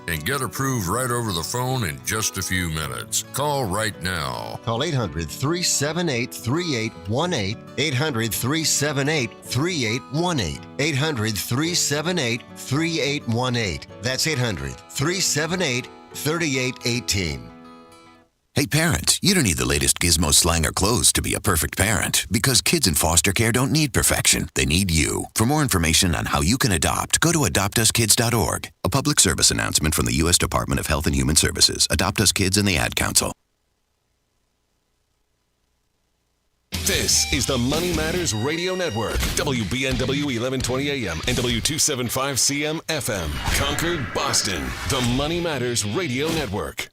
and get approved right over the phone in just a few minutes. Call right now. Call 800-378-3818. 800-378-3818. 800-378-3818. That's 800-378-3818. Hey parents, you don't need the latest gizmo slang or clothes to be a perfect parent, because kids in foster care don't need perfection. They need you. For more information on how you can adopt, go to adoptuskids.org. A public service announcement from the U.S. Department of Health and Human Services, Adopt Us Kids, and the Ad Council. This is the Money Matters Radio Network. WBNW 1120 AM and W275CM FM. Concord, Boston. The Money Matters Radio Network.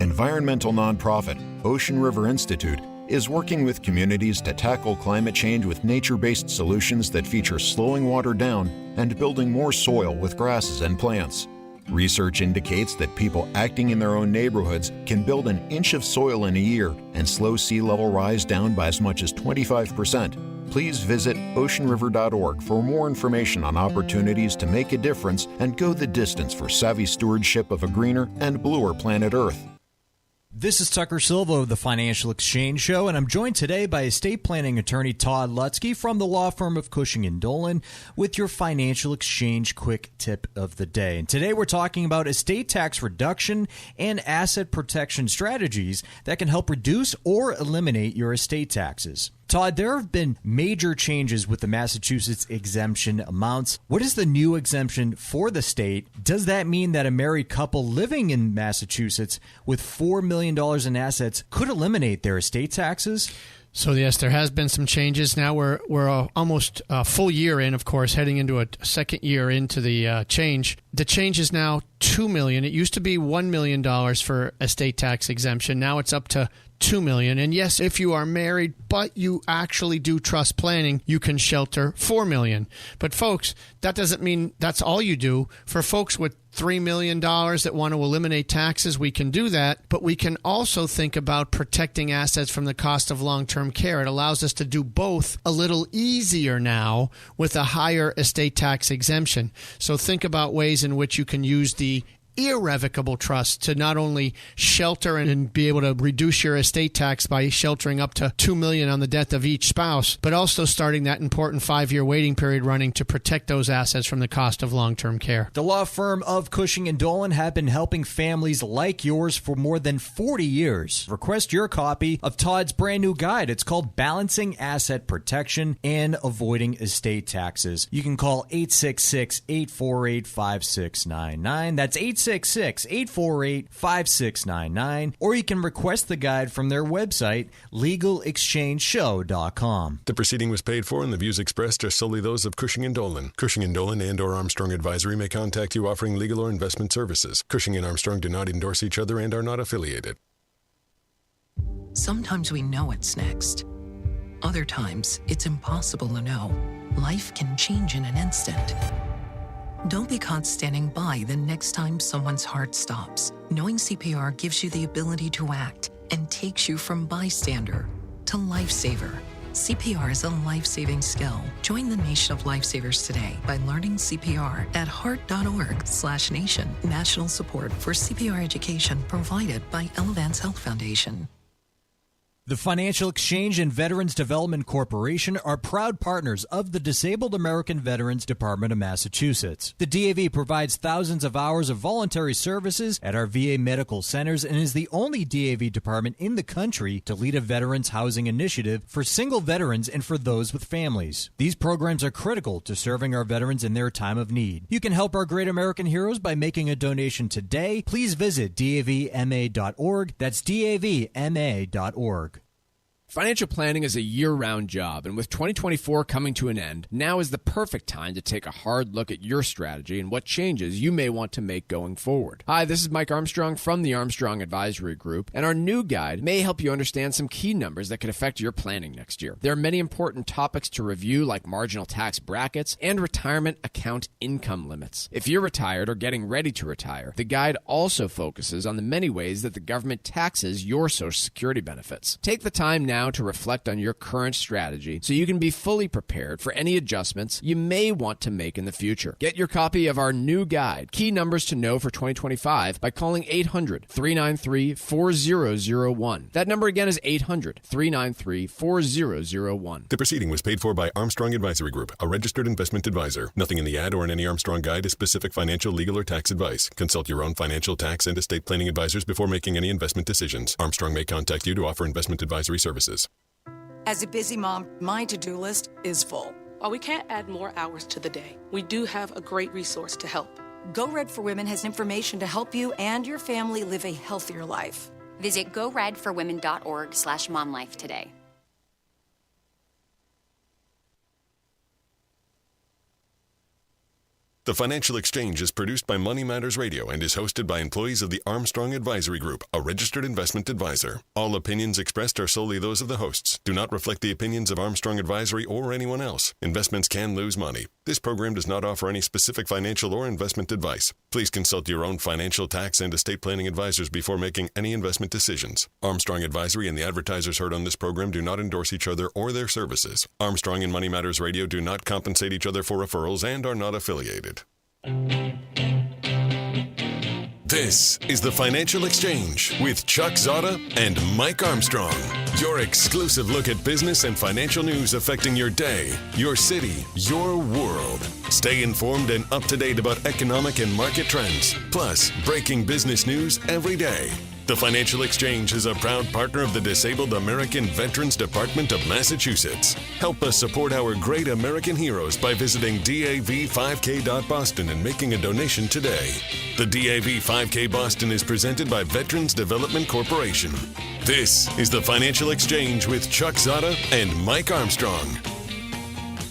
Environmental nonprofit Ocean River Institute is working with communities to tackle climate change with nature-based solutions that feature slowing water down and building more soil with grasses and plants. Research indicates that people acting in their own neighborhoods can build an inch of soil in a year and slow sea level rise down by as much as 25%. Please visit oceanriver.org for more information on opportunities to make a difference and go the distance for savvy stewardship of a greener and bluer planet Earth. This is Tucker Silva of the Financial Exchange Show, and I'm joined today by estate planning attorney Todd Lutzke from the law firm of Cushing & Dolan with your Financial Exchange quick tip of the day. And today we're talking about estate tax reduction and asset protection strategies that can help reduce or eliminate your estate taxes. Todd, there have been major changes with the Massachusetts exemption amounts. What is the new exemption for the state? Does that mean that a married couple living in Massachusetts with $4 million in assets could eliminate their estate taxes? So, yes, there has been some changes. Now we're almost a full year in, of course, heading into a second year into the change. The change is now $2 million. It used to be $1 million for estate tax exemption. Now it's up to $2 million. And yes, if you are married, but you actually do trust planning, you can shelter $4 million. But folks, that doesn't mean that's all you do. For folks with $3 million that want to eliminate taxes, we can do that. But we can also think about protecting assets from the cost of long-term care. It allows us to do both a little easier now with a higher estate tax exemption. So think about ways in which you can use the irrevocable trust to not only shelter and be able to reduce your estate tax by sheltering up to $2 million on the death of each spouse, but also starting that important 5-year waiting period running to protect those assets from the cost of long-term care. The law firm of Cushing & Dolan have been helping families like yours for more than 40 years. Request your copy of Todd's brand new guide. It's called Balancing Asset Protection and Avoiding Estate Taxes. You can call 866-848-5699. That's 866-848-5699, or you can request the guide from their website, legalexchangeshow.com. The proceeding was paid for, and the views expressed are solely those of Cushing & Dolan. Cushing & Dolan and or Armstrong Advisory may contact you offering legal or investment services. Cushing and Armstrong do not endorse each other and are not affiliated. Sometimes we know what's next. Other times, it's impossible to know. Life can change in an instant. Don't be caught standing by the next time someone's heart stops. Knowing CPR gives you the ability to act and takes you from bystander to lifesaver. CPR is a life-saving skill. Join the nation of lifesavers today by learning CPR at heart.org/nation. National support for CPR education provided by Elevance Health Foundation. The Financial Exchange and Veterans Development Corporation are proud partners of the Disabled American Veterans Department of Massachusetts. The DAV provides thousands of hours of voluntary services at our VA medical centers and is the only DAV department in the country to lead a veterans housing initiative for single veterans and for those with families. These programs are critical to serving our veterans in their time of need. You can help our great American heroes by making a donation today. Please visit davma.org. That's davma.org. Financial planning is a year-round job, and with 2024 coming to an end, now is the perfect time to take a hard look at your strategy and what changes you may want to make going forward. Hi, this is Mike Armstrong from the Armstrong Advisory Group, and our new guide may help you understand some key numbers that could affect your planning next year. There are many important topics to review, like marginal tax brackets and retirement account income limits. If you're retired or getting ready to retire, the guide also focuses on the many ways that the government taxes your Social Security benefits. Take the time now now to reflect on your current strategy so you can be fully prepared for any adjustments you may want to make in the future. Get your copy of our new guide, Key Numbers to Know for 2025, by calling 800-393-4001. That number again is 800-393-4001. The proceeding was paid for by Armstrong Advisory Group, a registered investment advisor. Nothing in the ad or in any Armstrong guide is specific financial, legal, or tax advice. Consult your own financial, tax, and estate planning advisors before making any investment decisions. Armstrong may contact you to offer investment advisory services. As a busy mom, my to-do list is full. While we can't add more hours to the day, we do have a great resource to help. Go Red for Women has information to help you and your family live a healthier life. Visit goredforwomen.org/momlife today. The Financial Exchange is produced by Money Matters Radio and is hosted by employees of the Armstrong Advisory Group, a registered investment advisor. All opinions expressed are solely those of the hosts, do not reflect the opinions of Armstrong Advisory or anyone else. Investments can lose money. This program does not offer any specific financial or investment advice. Please consult your own financial, tax, and estate planning advisors before making any investment decisions. Armstrong Advisory and the advertisers heard on this program do not endorse each other or their services. Armstrong and Money Matters Radio do not compensate each other for referrals and are not affiliated. This is the Financial Exchange with Chuck Zodda and Mike Armstrong. Your exclusive look at business and financial news affecting your day, your city, your world. Stay informed and up to date about economic and market trends, plus breaking business news every day. The Financial Exchange is a proud partner of the Disabled American Veterans Department of Massachusetts. Help us support our great American heroes by visiting DAV5K.Boston and making a donation today. The DAV 5K Boston is presented by Veterans Development Corporation. This is the Financial Exchange with Chuck Zodda and Mike Armstrong.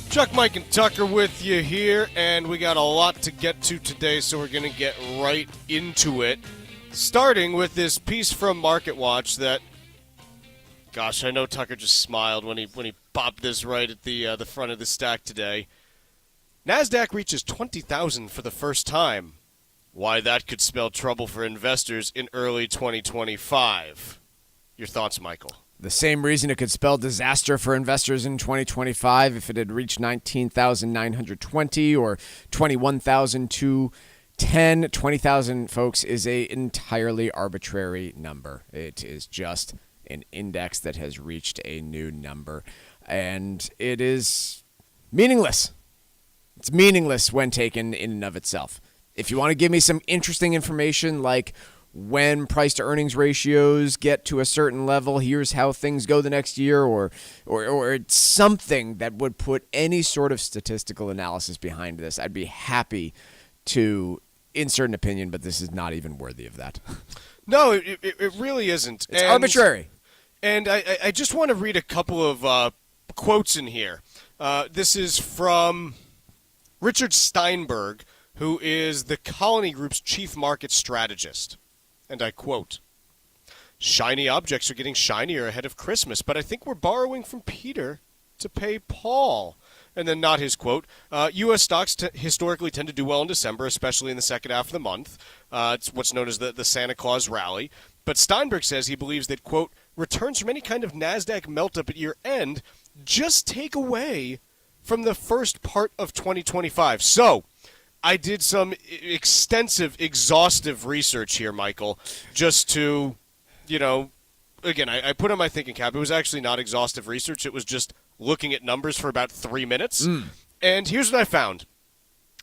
Chuck, Mike, and Tucker with you here, and we got a lot to get to today, so we're going to get right into it. Starting with this piece from MarketWatch that, gosh, I know Tucker just smiled when he popped this right at the front of the stack today. Nasdaq reaches 20,000 for the first time. Why that could spell trouble for investors in early 2025. Your thoughts, Michael? The same reason it could spell disaster for investors in 2025 if it had reached 19,920 or 21,210. 20,000, folks, is a entirely arbitrary number. It is just an index that has reached a new number, and it is meaningless. It's meaningless when taken in and of itself. If you want to give me some interesting information like when price to earnings ratios get to a certain level, here's how things go the next year, or something that would put any sort of statistical analysis behind this, I'd be happy to insert an opinion, but this is not even worthy of that. No, it really isn't. It's arbitrary. And I just want to read a couple of quotes in here. This is from Richard Steinberg, who is the Colony Group's chief market strategist. And I quote, "Shiny objects are getting shinier ahead of Christmas, but I think we're borrowing from Peter to pay Paul." And then not his quote, U.S. stocks historically tend to do well in December, especially in the second half of the month. It's what's known as the Santa Claus rally. But Steinberg says he believes that, quote, returns from any kind of NASDAQ melt-up at year-end just take away from the first part of 2025. So I did some extensive, exhaustive research here, Michael, just to, again, I put on my thinking cap. It was actually not exhaustive research. It was just looking at numbers for about 3 minutes. And here's what I found.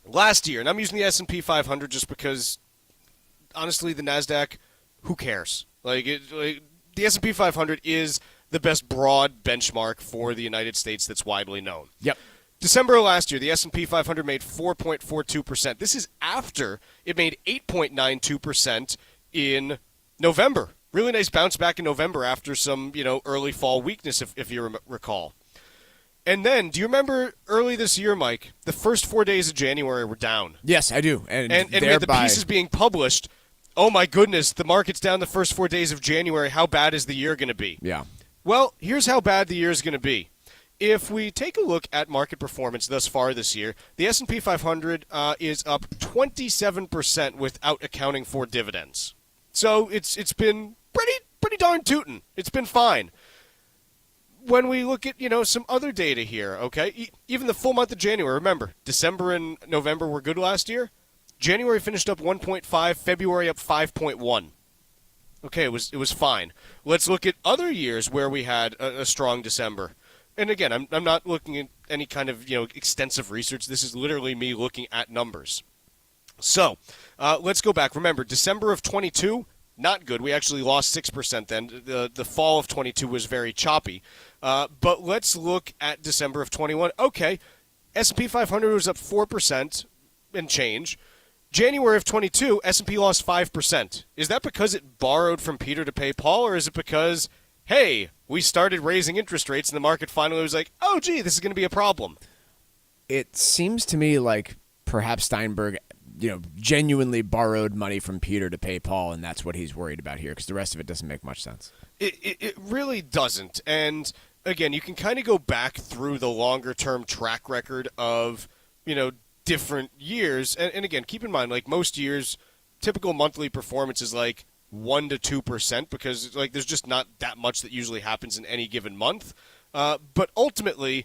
Last year, and I'm using the S&P 500 just because, honestly, the NASDAQ, who cares? The S&P 500 is the best broad benchmark for the United States that's widely known. Yep. December of last year, the S&P 500 made 4.42%. This is after it made 8.92% in November. Really nice bounce back in November after some, early fall weakness, if you recall. And then, do you remember early this year, Mike, the first 4 days of January were down? Yes, I do. And we had the pieces being published. Oh, my goodness, the market's down the first 4 days of January. How bad is the year going to be? Yeah. Well, here's how bad the year is going to be. If we take a look at market performance thus far this year, the S&P 500 is up 27% without accounting for dividends. So it's been pretty darn tootin'. It's been fine. when we look at, some other data here, okay, even the full month of January, remember, December and November were good last year. January finished up 1.5, February up 5.1. Okay, it was fine. Let's look at other years where we had a strong December. And again, I'm not looking at any kind of extensive research. This is literally me looking at numbers. So let's go back. Remember, December of 22, not good. We actually lost 6% then. The fall of 22 was very choppy. But let's look at December of 21. Okay, S&P 500 was up 4% and change. January of 22, S&P lost 5%. Is that because it borrowed from Peter to pay Paul, or is it because, hey, we started raising interest rates and the market finally was like, oh, gee, this is going to be a problem? It seems to me like perhaps Steinberg, genuinely borrowed money from Peter to pay Paul, and that's what he's worried about here, because the rest of it doesn't make much sense. It really doesn't. And, again, you can kind of go back through the longer-term track record of, different years. And again, keep in mind, like most years, typical monthly performance is like 1 to 2% because there's just not that much that usually happens in any given month. But ultimately,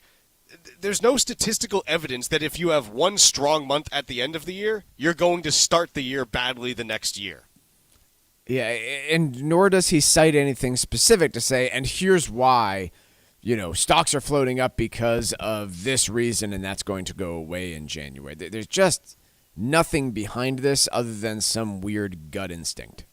there's no statistical evidence that if you have one strong month at the end of the year, you're going to start the year badly the next year. Yeah, and nor does he cite anything specific to say, and here's why, stocks are floating up because of this reason, and that's going to go away in January. There's just nothing behind this other than some weird gut instinct,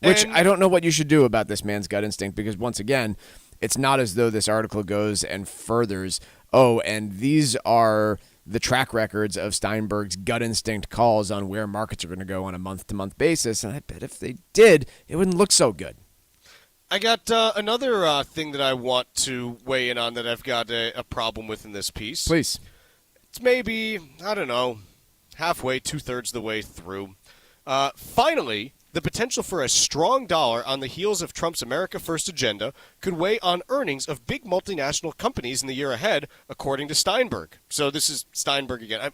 which I don't know what you should do about this man's gut instinct, because once again, it's not as though this article goes and furthers, and these are the track records of Steinberg's gut instinct calls on where markets are going to go on a month-to-month basis, and I bet if they did, it wouldn't look so good. I got another thing that I want to weigh in on that I've got a problem with in this piece. Please. It's maybe, I don't know, halfway, two-thirds the way through. Finally, the potential for a strong dollar on the heels of Trump's America First agenda could weigh on earnings of big multinational companies in the year ahead, according to Steinberg. So this is Steinberg again.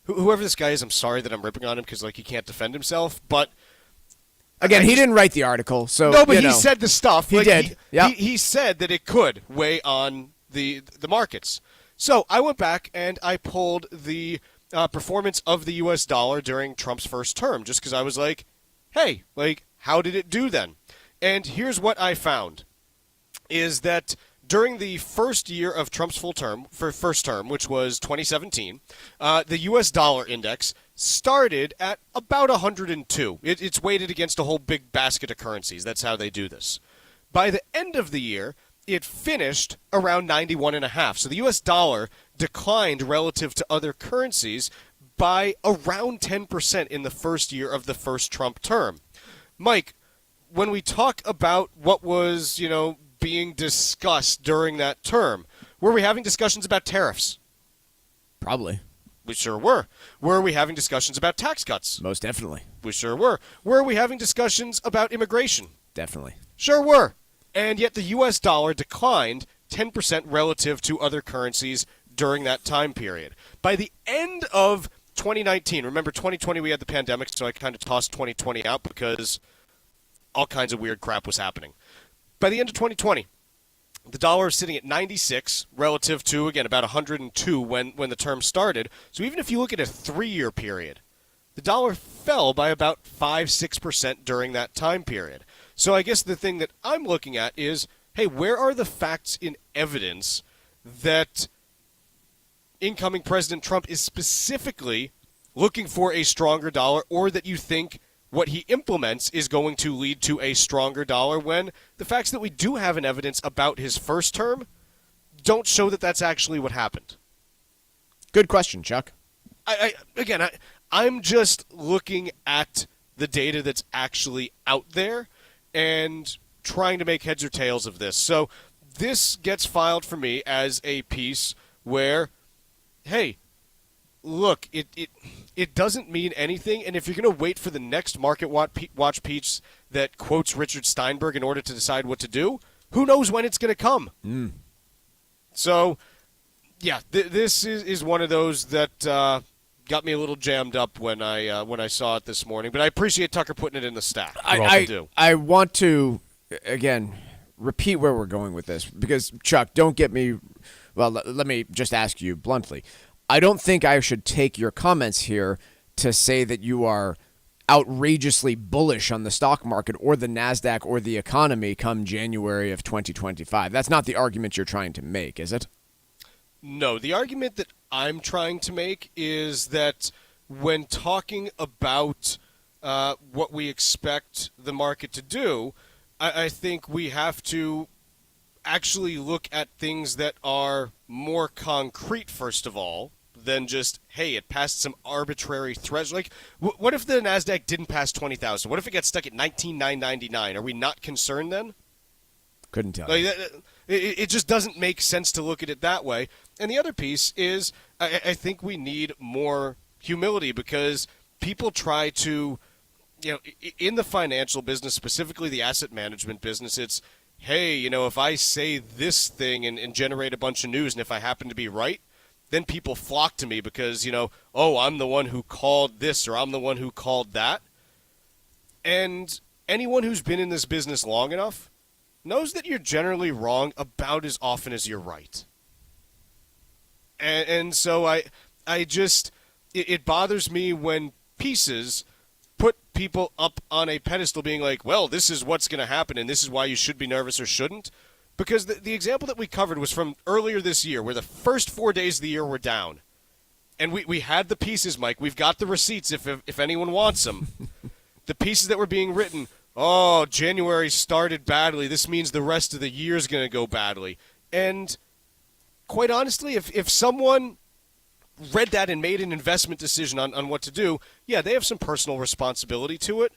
Whoever this guy is, I'm sorry that I'm ripping on him because he can't defend himself, but... Again, he didn't write the article, so no, but he said the stuff. He did. He said that it could weigh on the markets. So I went back and I pulled the performance of the U.S. dollar during Trump's first term, just because I was like, hey, how did it do then? And here's what I found, is that during the first year of Trump's first term, which was 2017, the U.S. dollar index started at about 102. It's weighted against a whole big basket of currencies. That's how they do this. By the end of the year, it finished around 91.5. So the U.S. dollar declined relative to other currencies by around 10% in the first year of the first Trump term. Mike, when we talk about what was, being discussed during that term, were we having discussions about tariffs? Probably. We sure were. Were we having discussions about tax cuts? Most definitely. We sure were. Were we having discussions about immigration? Definitely. Sure were. And yet the U.S. dollar declined 10% relative to other currencies during that time period. By the end of 2019, remember 2020 we had the pandemic, so I kind of tossed 2020 out because all kinds of weird crap was happening. By the end of 2020, the dollar is sitting at 96 relative to, again, about 102 when the term started. So even if you look at a 3-year period, the dollar fell by about 5-6% during that time period. So I guess the thing that I'm looking at is, hey, where are the facts in evidence that incoming President Trump is specifically looking for a stronger dollar, or that you think what he implements is going to lead to a stronger dollar, when the facts that we do have in evidence about his first term don't show that that's actually what happened? Good question, Chuck. I'm just looking at the data that's actually out there and trying to make heads or tails of this. So this gets filed for me as a piece where, hey, look, it doesn't mean anything, and if you're going to wait for the next Market Watch piece that quotes Richard Steinberg in order to decide what to do, who knows when it's going to come? So, yeah, this is one of those that got me a little jammed up when I saw it this morning, but I appreciate Tucker putting it in the stack. I want to, again, repeat where we're going with this, because, Chuck, don't get me – well, let me just ask you bluntly. I don't think I should take your comments here to say that you are outrageously bullish on the stock market or the Nasdaq or the economy come January of 2025. That's not the argument you're trying to make, is it? No, the argument that I'm trying to make is that when talking about what we expect the market to do, I think we have to actually look at things that are more concrete, first of all, than just, hey, it passed some arbitrary threshold. Like, what if the Nasdaq didn't pass 20,000? What if it got stuck at 19,999? Are we not concerned then? Couldn't tell you. It just doesn't make sense to look at it that way. And the other piece is I think we need more humility, because people try to, in the financial business, specifically the asset management business, it's, hey, if I say this thing and generate a bunch of news, and if I happen to be right, then people flock to me because, oh, I'm the one who called this or I'm the one who called that. And anyone who's been in this business long enough knows that you're generally wrong about as often as you're right. And so I just, it bothers me when pieces put people up on a pedestal being like, well, this is what's going to happen and this is why you should be nervous or shouldn't. Because the example that we covered was from earlier this year, where the first 4 days of the year were down. And we had the pieces, Mike. We've got the receipts if anyone wants them. The pieces that were being written, oh, January started badly. This means the rest of the year is going to go badly. And quite honestly, if someone read that and made an investment decision on what to do, yeah, they have some personal responsibility to it.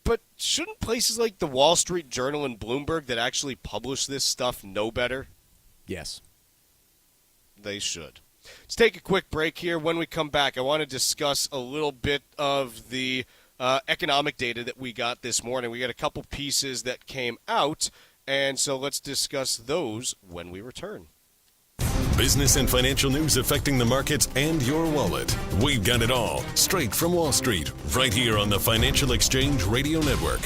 But shouldn't places like the Wall Street Journal and Bloomberg that actually publish this stuff know better? Yes. They should. Let's take a quick break here. When we come back, I want to discuss a little bit of the economic data that we got this morning. We got a couple pieces that came out, and so let's discuss those when we return. Business and financial news affecting the markets and your wallet. We've got it all straight from Wall Street, right here on the Financial Exchange Radio Network.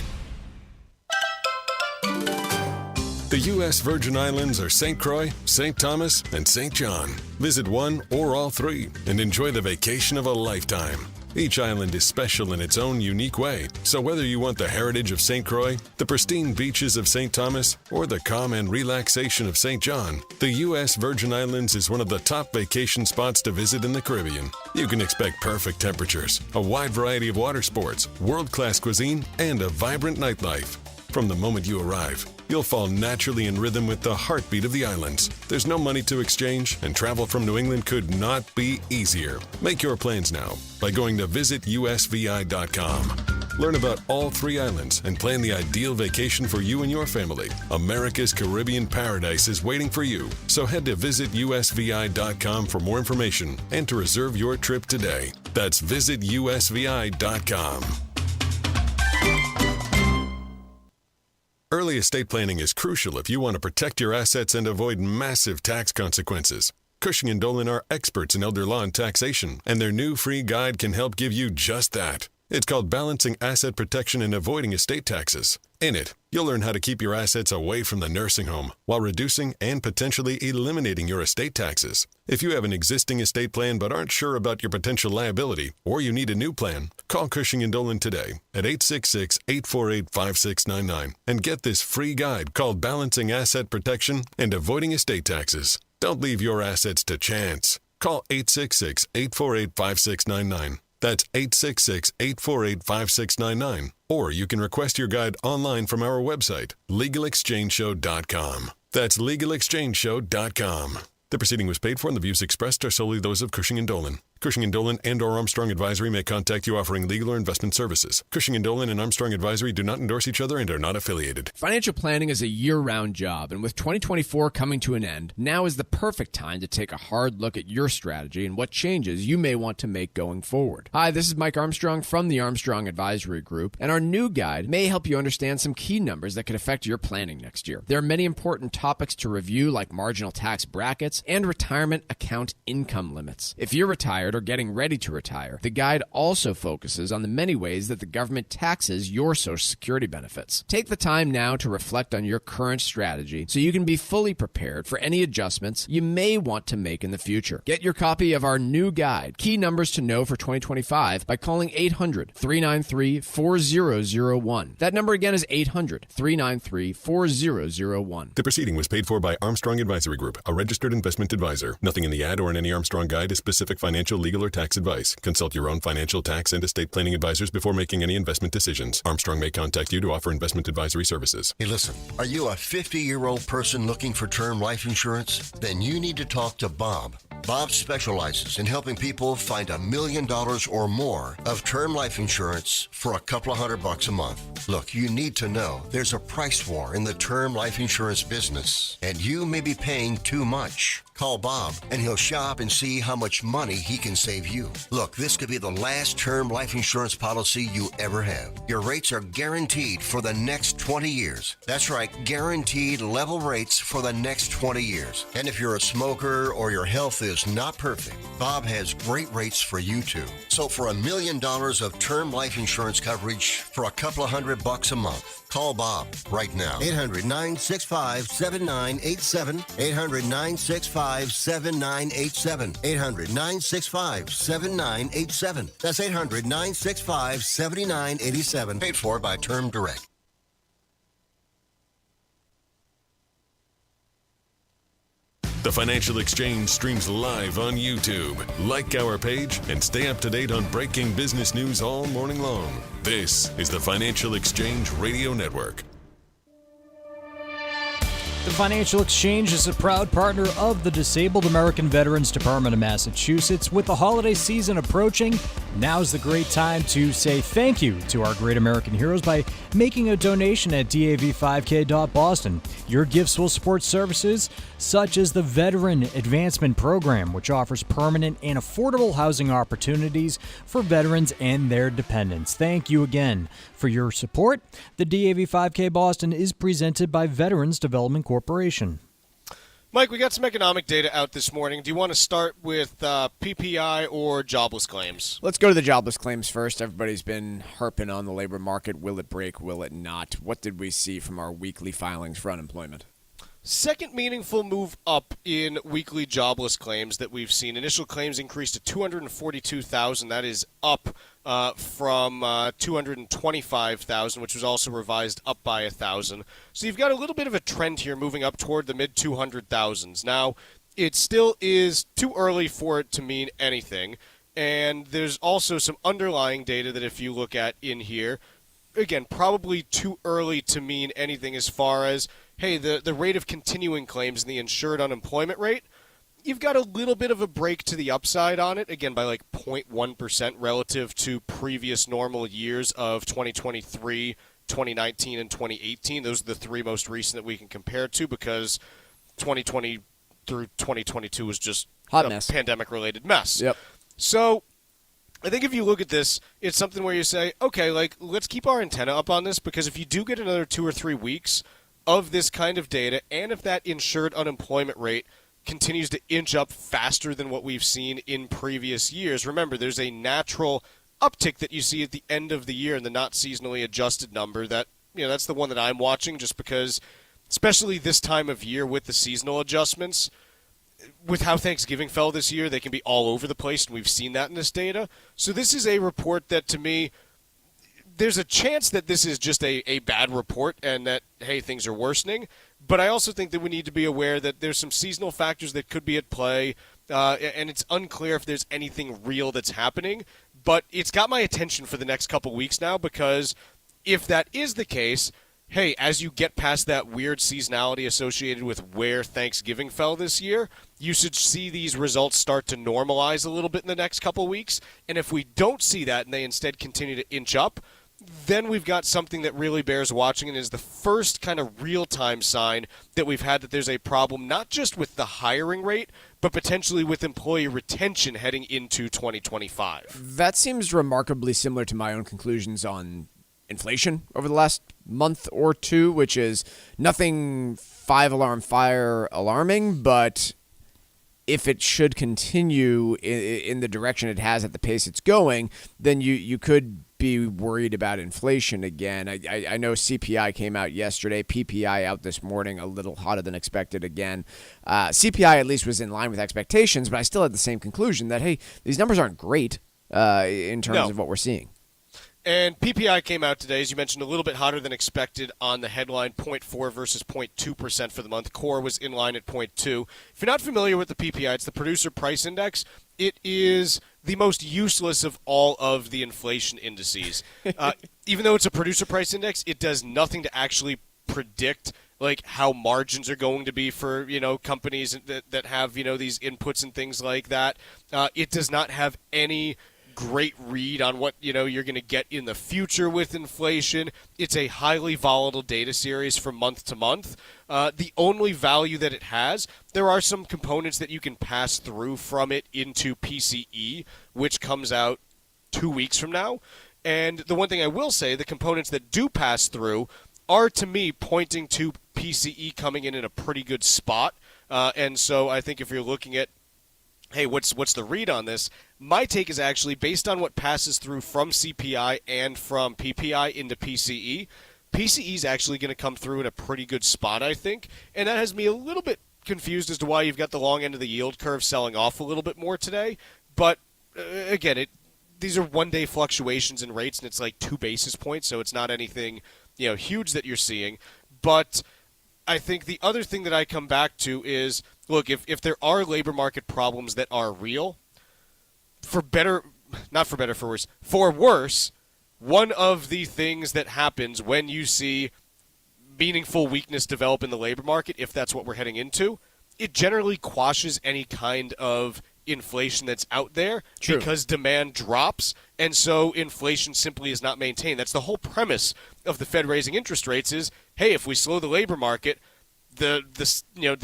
The U.S. Virgin Islands are St. Croix, St. Thomas, and St. John. Visit one or all three and enjoy the vacation of a lifetime. Each island is special in its own unique way, so whether you want the heritage of St. Croix, the pristine beaches of St. Thomas, or the calm and relaxation of St. John, the U.S. Virgin Islands is one of the top vacation spots to visit in the Caribbean. You can expect perfect temperatures, a wide variety of water sports, world-class cuisine, and a vibrant nightlife. From the moment you arrive, you'll fall naturally in rhythm with the heartbeat of the islands. There's no money to exchange, and travel from New England could not be easier. Make your plans now by going to visitusvi.com. Learn about all three islands and plan the ideal vacation for you and your family. America's Caribbean paradise is waiting for you. So head to visitusvi.com for more information and to reserve your trip today. That's visitusvi.com. Early estate planning is crucial if you want to protect your assets and avoid massive tax consequences. Cushing & Dolan are experts in elder law and taxation, and their new free guide can help give you just that. It's called Balancing Asset Protection and Avoiding Estate Taxes. In it, you'll learn how to keep your assets away from the nursing home while reducing and potentially eliminating your estate taxes. If you have an existing estate plan but aren't sure about your potential liability, or you need a new plan, call Cushing & Dolan today at 866-848-5699 and get this free guide called Balancing Asset Protection and Avoiding Estate Taxes. Don't leave your assets to chance. Call 866-848-5699. That's 866-848-5699. Or you can request your guide online from our website, LegalExchangeShow.com. That's LegalExchangeShow.com. The proceeding was paid for and the views expressed are solely those of Cushing & Dolan. Cushing & Dolan and or Armstrong Advisory may contact you offering legal or investment services. Cushing & Dolan and Armstrong Advisory do not endorse each other and are not affiliated. Financial planning is a year-round job, and with 2024 coming to an end, now is the perfect time to take a hard look at your strategy and what changes you may want to make going forward. Hi, this is Mike Armstrong from the Armstrong Advisory Group, and our new guide may help you understand some key numbers that could affect your planning next year. There are many important topics to review, like marginal tax brackets and retirement account income limits. If you're retired retired or getting ready to retire, the guide also focuses on the many ways that the government taxes your Social Security benefits. Take the time now to reflect on your current strategy so you can be fully prepared for any adjustments you may want to make in the future. Get your copy of our new guide, Key Numbers to Know for 2025, by calling 800-393-4001. That number again is 800-393-4001. The proceeding was paid for by Armstrong Advisory Group, a registered investment advisor. Nothing in the ad or in any Armstrong guide is specific financial, legal, or tax advice. Consult your own financial, tax, and estate planning advisors before making any investment decisions. Armstrong may contact you to offer investment advisory services. Hey, listen, are you a 50-year-old person looking for term life insurance? Then you need to talk to Bob. Bob specializes in helping people find $1 million or more of term life insurance for a couple of $100 a month. Look, you need to know there's a price war in the term life insurance business, and you may be paying too much. Call Bob, and he'll shop and see how much money he can save you. Look, this could be the last term life insurance policy you ever have. Your rates are guaranteed for the next 20 years. That's right, guaranteed level rates for the next 20 years. And if you're a smoker or your health is not perfect, Bob has great rates for you too. So for $1 million of term life insurance coverage for a couple of $100 a month, call Bob right now. 800-965-7987. 800-965-7987. 800-965-7987. That's 800-965-7987. Paid for by Term Direct. The Financial Exchange streams live on YouTube. Like our page and stay up to date on breaking business news all morning long. This is the Financial Exchange Radio Network. The Financial Exchange is a proud partner of the Disabled American Veterans Department of Massachusetts. With the holiday season approaching, now's the great time to say thank you to our great American heroes by making a donation at dav5k.boston. Your gifts will support services such as the Veteran Advancement Program, which offers permanent and affordable housing opportunities for veterans and their dependents. Thank you again for your support. The DAV5K Boston is presented by Veterans Development Corporation. Mike, we got some economic data out this morning. Do you want to start with PPI or jobless claims? Let's go to the jobless claims first. Everybody's been harping on the labor market. Will it break? Will it not? What did we see from our weekly filings for unemployment? Second meaningful move up in weekly jobless claims that we've seen. Initial claims increased to 242,000. That is up from 225,000, which was also revised up by 1,000. So you've got a little bit of a trend here moving up toward the mid-200,000s. Now, it still is too early for it to mean anything. And there's also some underlying data that if you look at in here, again, probably too early to mean anything as far as, hey, the rate of continuing claims and the insured unemployment rate, you've got a little bit of a break to the upside on it, again, by like 0.1% relative to previous normal years of 2023, 2019, and 2018. Those are the three most recent that we can compare to because 2020 through 2022 was just hot a mess, pandemic-related mess. Yep. So I think if you look at this, it's something where you say, okay, like let's keep our antenna up on this because if you do get another 2 or 3 weeks of this kind of data, and if that insured unemployment rate continues to inch up faster than what we've seen in previous years, remember, there's a natural uptick that you see at the end of the year in the not seasonally adjusted number. That, you know, that's the one that I'm watching just because, especially this time of year with the seasonal adjustments, with how Thanksgiving fell this year, they can be all over the place, and we've seen that in this data. So this is a report that, to me, there's a chance that this is just a bad report and that, hey, things are worsening. But I also think that we need to be aware that there's some seasonal factors that could be at play, and it's unclear if there's anything real that's happening. But it's got my attention for the next couple weeks now because if that is the case, hey, as you get past that weird seasonality associated with where Thanksgiving fell this year, you should see these results start to normalize a little bit in the next couple weeks. And if we don't see that and they instead continue to inch up, then we've got something that really bears watching and is the first kind of real-time sign that we've had that there's a problem not just with the hiring rate, but potentially with employee retention heading into 2025. That seems remarkably similar to my own conclusions on inflation over the last month or two, which is nothing five-alarm fire alarming, but if it should continue in the direction it has at the pace it's going, then you could be worried about inflation again. I know CPI came out yesterday, PPI out this morning, a little hotter than expected again. CPI at least was in line with expectations, but I still had the same conclusion that, hey, these numbers aren't great in terms of what we're seeing. And PPI came out today, as you mentioned, a little bit hotter than expected on the headline, 0.4 versus 0.2% for the month. Core was in line at 0.2. If you're not familiar with the PPI, it's the Producer Price Index. It is the most useless of all of the inflation indices. Even though it's a Producer Price Index, it does nothing to actually predict like how margins are going to be for, companies that have, these inputs and things like that. It does not have any great read on what you're going to get in the future with inflation. It's a highly volatile data series from month to month. The only value that it has, there are some components that you can pass through from it into PCE, which comes out 2 weeks from now. And the one thing I will say, the components that do pass through are, to me, pointing to PCE coming in a pretty good spot. And so I think if you're looking at, hey, what's the read on this? My take is actually based on what passes through from CPI and from PPI into PCE. PCE is actually going to come through in a pretty good spot, I think. And that has me a little bit confused as to why you've got the long end of the yield curve selling off a little bit more today. But again, these are one-day fluctuations in rates, and it's like 2 basis points, so it's not anything huge that you're seeing. But I think the other thing that I come back to is, look, if there are labor market problems that are real, for better, not for better, for worse, for worse, one of the things that happens when you see meaningful weakness develop in the labor market, if that's what we're heading into, it generally quashes any kind of inflation that's out there. True. Because demand drops, and so inflation simply is not maintained. That's the whole premise of the Fed raising interest rates is, hey, if we slow the labor market, the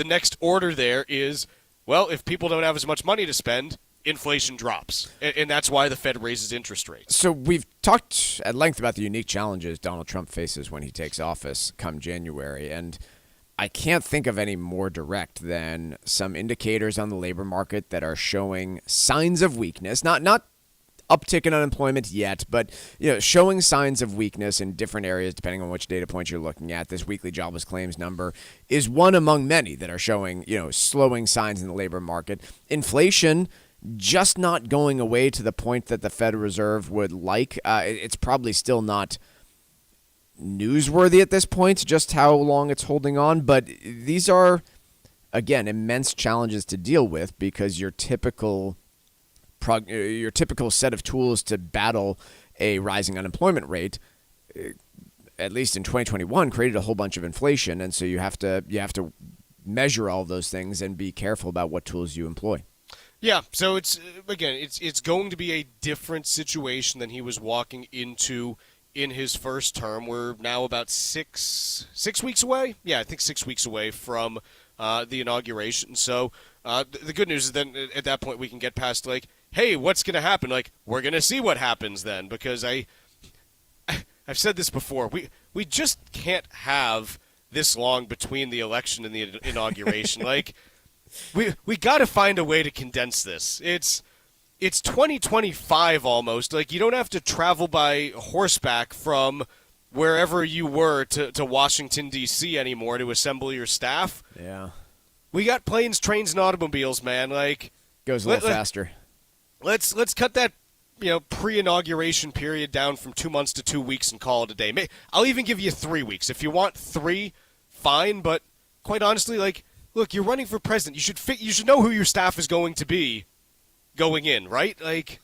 next order there is, well, if people don't have as much money to spend, inflation drops. And that's why the Fed raises interest rates. So we've talked at length about the unique challenges Donald Trump faces when he takes office come January, and I can't think of any more direct than some indicators on the labor market that are showing signs of weakness, not uptick in unemployment yet, but showing signs of weakness in different areas depending on which data points you're looking at. This weekly jobless claims number is one among many that are showing slowing signs in the labor market. Inflation just not going away to the point that the Federal Reserve would like. It's probably still not newsworthy at this point just how long it's holding on, but these are, again, immense challenges to deal with because your typical set of tools to battle a rising unemployment rate, at least in 2021, created a whole bunch of inflation, and so you have to measure all those things and be careful about what tools you employ. Yeah, so it's going to be a different situation than he was walking into in his first term. We're now about six weeks away. Yeah, I think 6 weeks away from the inauguration. So the good news is then at that point we can get past like, hey, what's going to happen? Like, we're going to see what happens then, because I've said this before. We just can't have this long between the election and the inauguration. Like, we got to find a way to condense this. It's 2025 almost. Like, you don't have to travel by horseback from wherever you were to Washington, D.C. anymore to assemble your staff. Yeah. We got planes, trains, and automobiles, man. Like, goes a little faster. Let's cut that pre-inauguration period down from 2 months to 2 weeks and call it a day. I'll even give you 3 weeks. If you want 3, fine, but quite honestly, like, look, you're running for president. You should know who your staff is going to be going in, right? Like,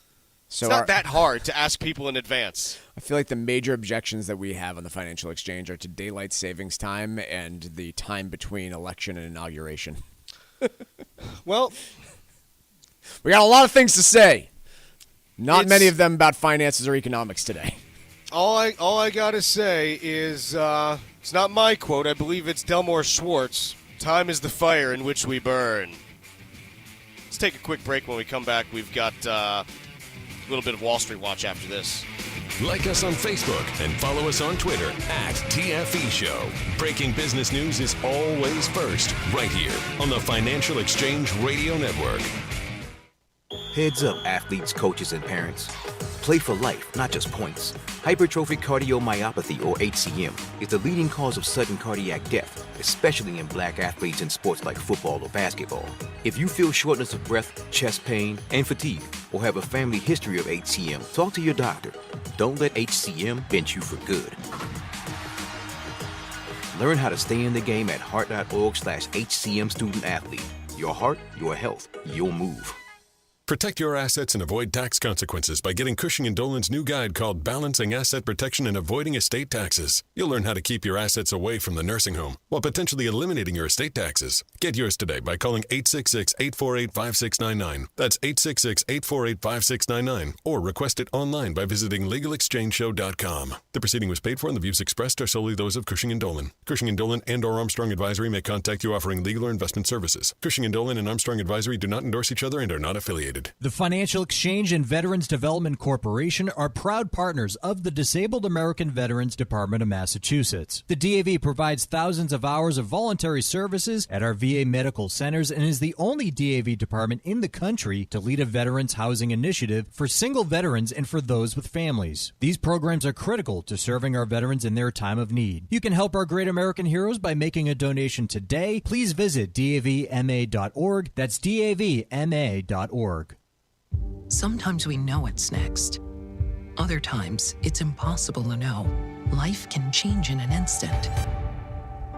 it's not that hard to ask people in advance. I feel like the major objections that we have on the financial exchange are to daylight savings time and the time between election and inauguration. Well, we got a lot of things to say. Not many of them about finances or economics today. All I gotta say is it's not my quote. I believe it's Delmore Schwartz. Time is the fire in which we burn. Let's take a quick break. When we come back, we've got a little bit of Wall Street Watch after this. Like us on Facebook and follow us on Twitter at TFE Show. Breaking business news is always first, right here on the Financial Exchange Radio Network. Heads up, athletes, coaches, and parents. Play for life, not just points. Hypertrophic cardiomyopathy, or HCM, is the leading cause of sudden cardiac death, especially in black athletes in sports like football or basketball. If you feel shortness of breath, chest pain, and fatigue, or have a family history of HCM, talk to your doctor. Don't let HCM bench you for good. Learn how to stay in the game at heart.org/HCM student athlete. Your heart, your health, your move. Protect your assets and avoid tax consequences by getting Cushing & Dolan's new guide called Balancing Asset Protection and Avoiding Estate Taxes. You'll learn how to keep your assets away from the nursing home while potentially eliminating your estate taxes. Get yours today by calling 866-848-5699. That's 866-848-5699. Or request it online by visiting LegalExchangeShow.com. The proceeding was paid for and the views expressed are solely those of Cushing & Dolan. Cushing & Dolan and or Armstrong Advisory may contact you offering legal or investment services. Cushing & Dolan and Armstrong Advisory do not endorse each other and are not affiliated. The Financial Exchange and Veterans Development Corporation are proud partners of the Disabled American Veterans Department of Massachusetts. The DAV provides thousands of hours of voluntary services at our VA medical centers and is the only DAV department in the country to lead a veterans housing initiative for single veterans and for those with families. These programs are critical to serving our veterans in their time of need. You can help our great American heroes by making a donation today. Please visit davma.org. That's davma.org. Sometimes we know what's next. Other times, it's impossible to know. Life can change in an instant.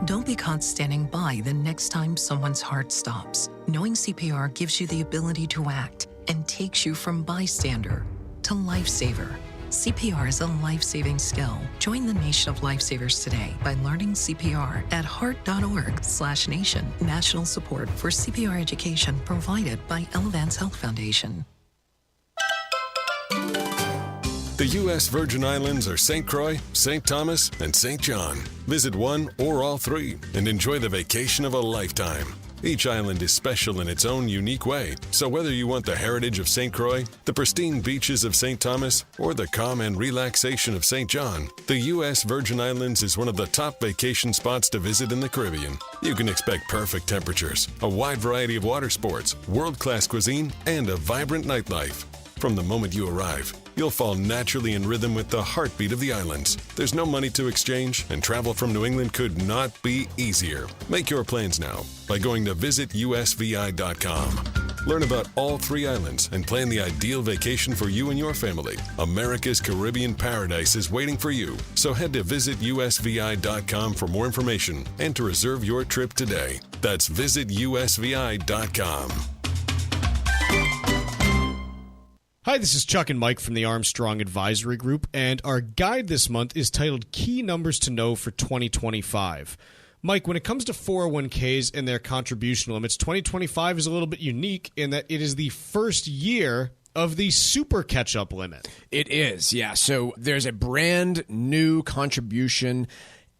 Don't be caught standing by the next time someone's heart stops. Knowing CPR gives you the ability to act and takes you from bystander to lifesaver. CPR is a life-saving skill. Join the nation of lifesavers today by learning CPR at heart.org/nation. National support for CPR education provided by Elevance Health Foundation. The U.S. Virgin Islands are St. Croix, St. Thomas, and St. John. Visit one or all three and enjoy the vacation of a lifetime. Each island is special in its own unique way, so whether you want the heritage of St. Croix, the pristine beaches of St. Thomas, or the calm and relaxation of St. John, the U.S. Virgin Islands is one of the top vacation spots to visit in the Caribbean. You can expect perfect temperatures, a wide variety of water sports, world-class cuisine, and a vibrant nightlife. From the moment you arrive, you'll fall naturally in rhythm with the heartbeat of the islands. There's no money to exchange, and travel from New England could not be easier. Make your plans now by going to visitusvi.com. Learn about all three islands and plan the ideal vacation for you and your family. America's Caribbean paradise is waiting for you. So head to visitusvi.com for more information and to reserve your trip today. That's visitusvi.com. Hi, this is Chuck and Mike from the Armstrong Advisory Group, and our guide this month is titled Key Numbers to Know for 2025. Mike, when it comes to 401ks and their contribution limits, 2025 is a little bit unique in that it is the first year of the super catch-up limit. It is, yeah. So there's a brand new contribution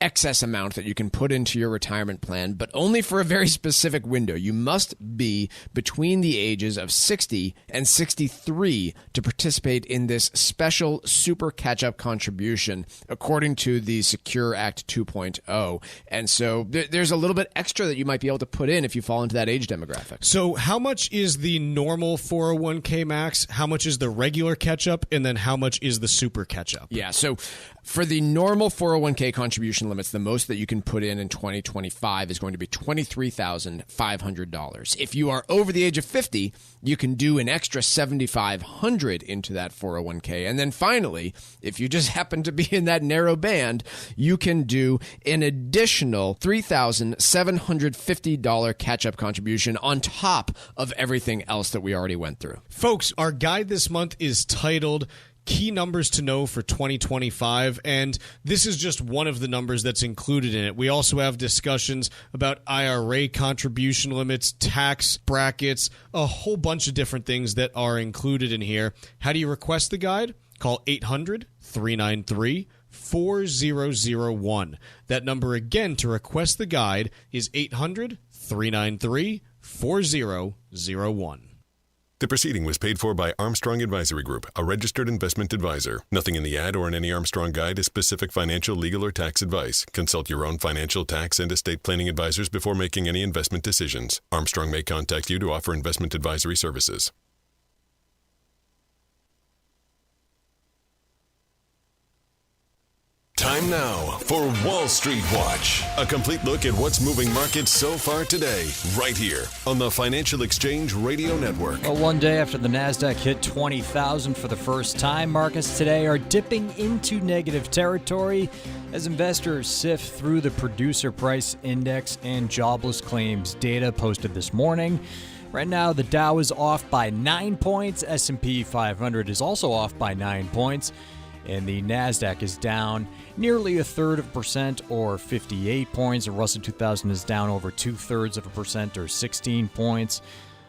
excess amount that you can put into your retirement plan, but only for a very specific window. You must be between the ages of 60 and 63 to participate in this special super catch-up contribution, according to the Secure Act 2.0. And so there's a little bit extra that you might be able to put in if you fall into that age demographic. So how much is the normal 401k max? How much is the regular catch-up? And then how much is the super catch-up? Yeah, so for the normal 401k contribution limits, the most that you can put in 2025 is going to be $23,500. If you are over the age of 50, you can do an extra $7,500 into that 401k. And then finally, if you just happen to be in that narrow band, you can do an additional $3,750 catch-up contribution on top of everything else that we already went through. Folks, our guide this month is titled Key Numbers to Know for 2025, and this is just one of the numbers that's included in it. We also have discussions about IRA contribution limits, tax brackets, a whole bunch of different things that are included in here. How do you request the guide? Call 800-393-4001. That number again to request the guide is 800-393-4001. The proceeding was paid for by Armstrong Advisory Group, a registered investment advisor. Nothing in the ad or in any Armstrong guide is specific financial, legal, or tax advice. Consult your own financial, tax, and estate planning advisors before making any investment decisions. Armstrong may contact you to offer investment advisory services. Time now for Wall Street Watch, a complete look at what's moving markets so far today, right here on the Financial Exchange Radio Network. Well, one day after the Nasdaq hit 20,000 for the first time, markets today are dipping into negative territory as investors sift through the producer price index and jobless claims data posted this morning. Right now, the Dow is off by 9 points. S&P 500 is also off by 9 points. And the Nasdaq is down nearly 0.33% or 58 points. The Russell 2000 is down over 0.2% or 16 points.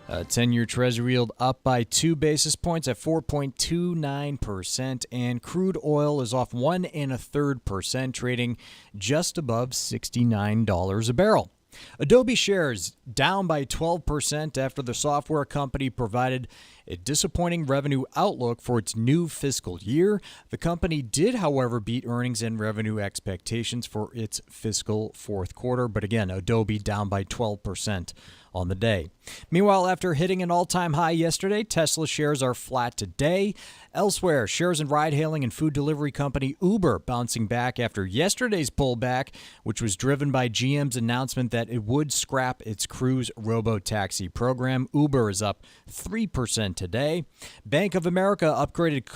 10-year Treasury yield up by 2 basis points at 4.29%. And crude oil is off 1.33%, trading just above $69 a barrel. Adobe shares down by 12% after the software company provided a disappointing revenue outlook for its new fiscal year. The company did, however, beat earnings and revenue expectations for its fiscal fourth quarter. But again, Adobe down by 12% on the day. Meanwhile, after hitting an all-time high yesterday, Tesla shares are flat today. Elsewhere, shares in ride-hailing and food delivery company Uber bouncing back after yesterday's pullback, which was driven by GM's announcement that it would scrap its Cruise robo-taxi program. Uber is up 3% today. Bank of America upgraded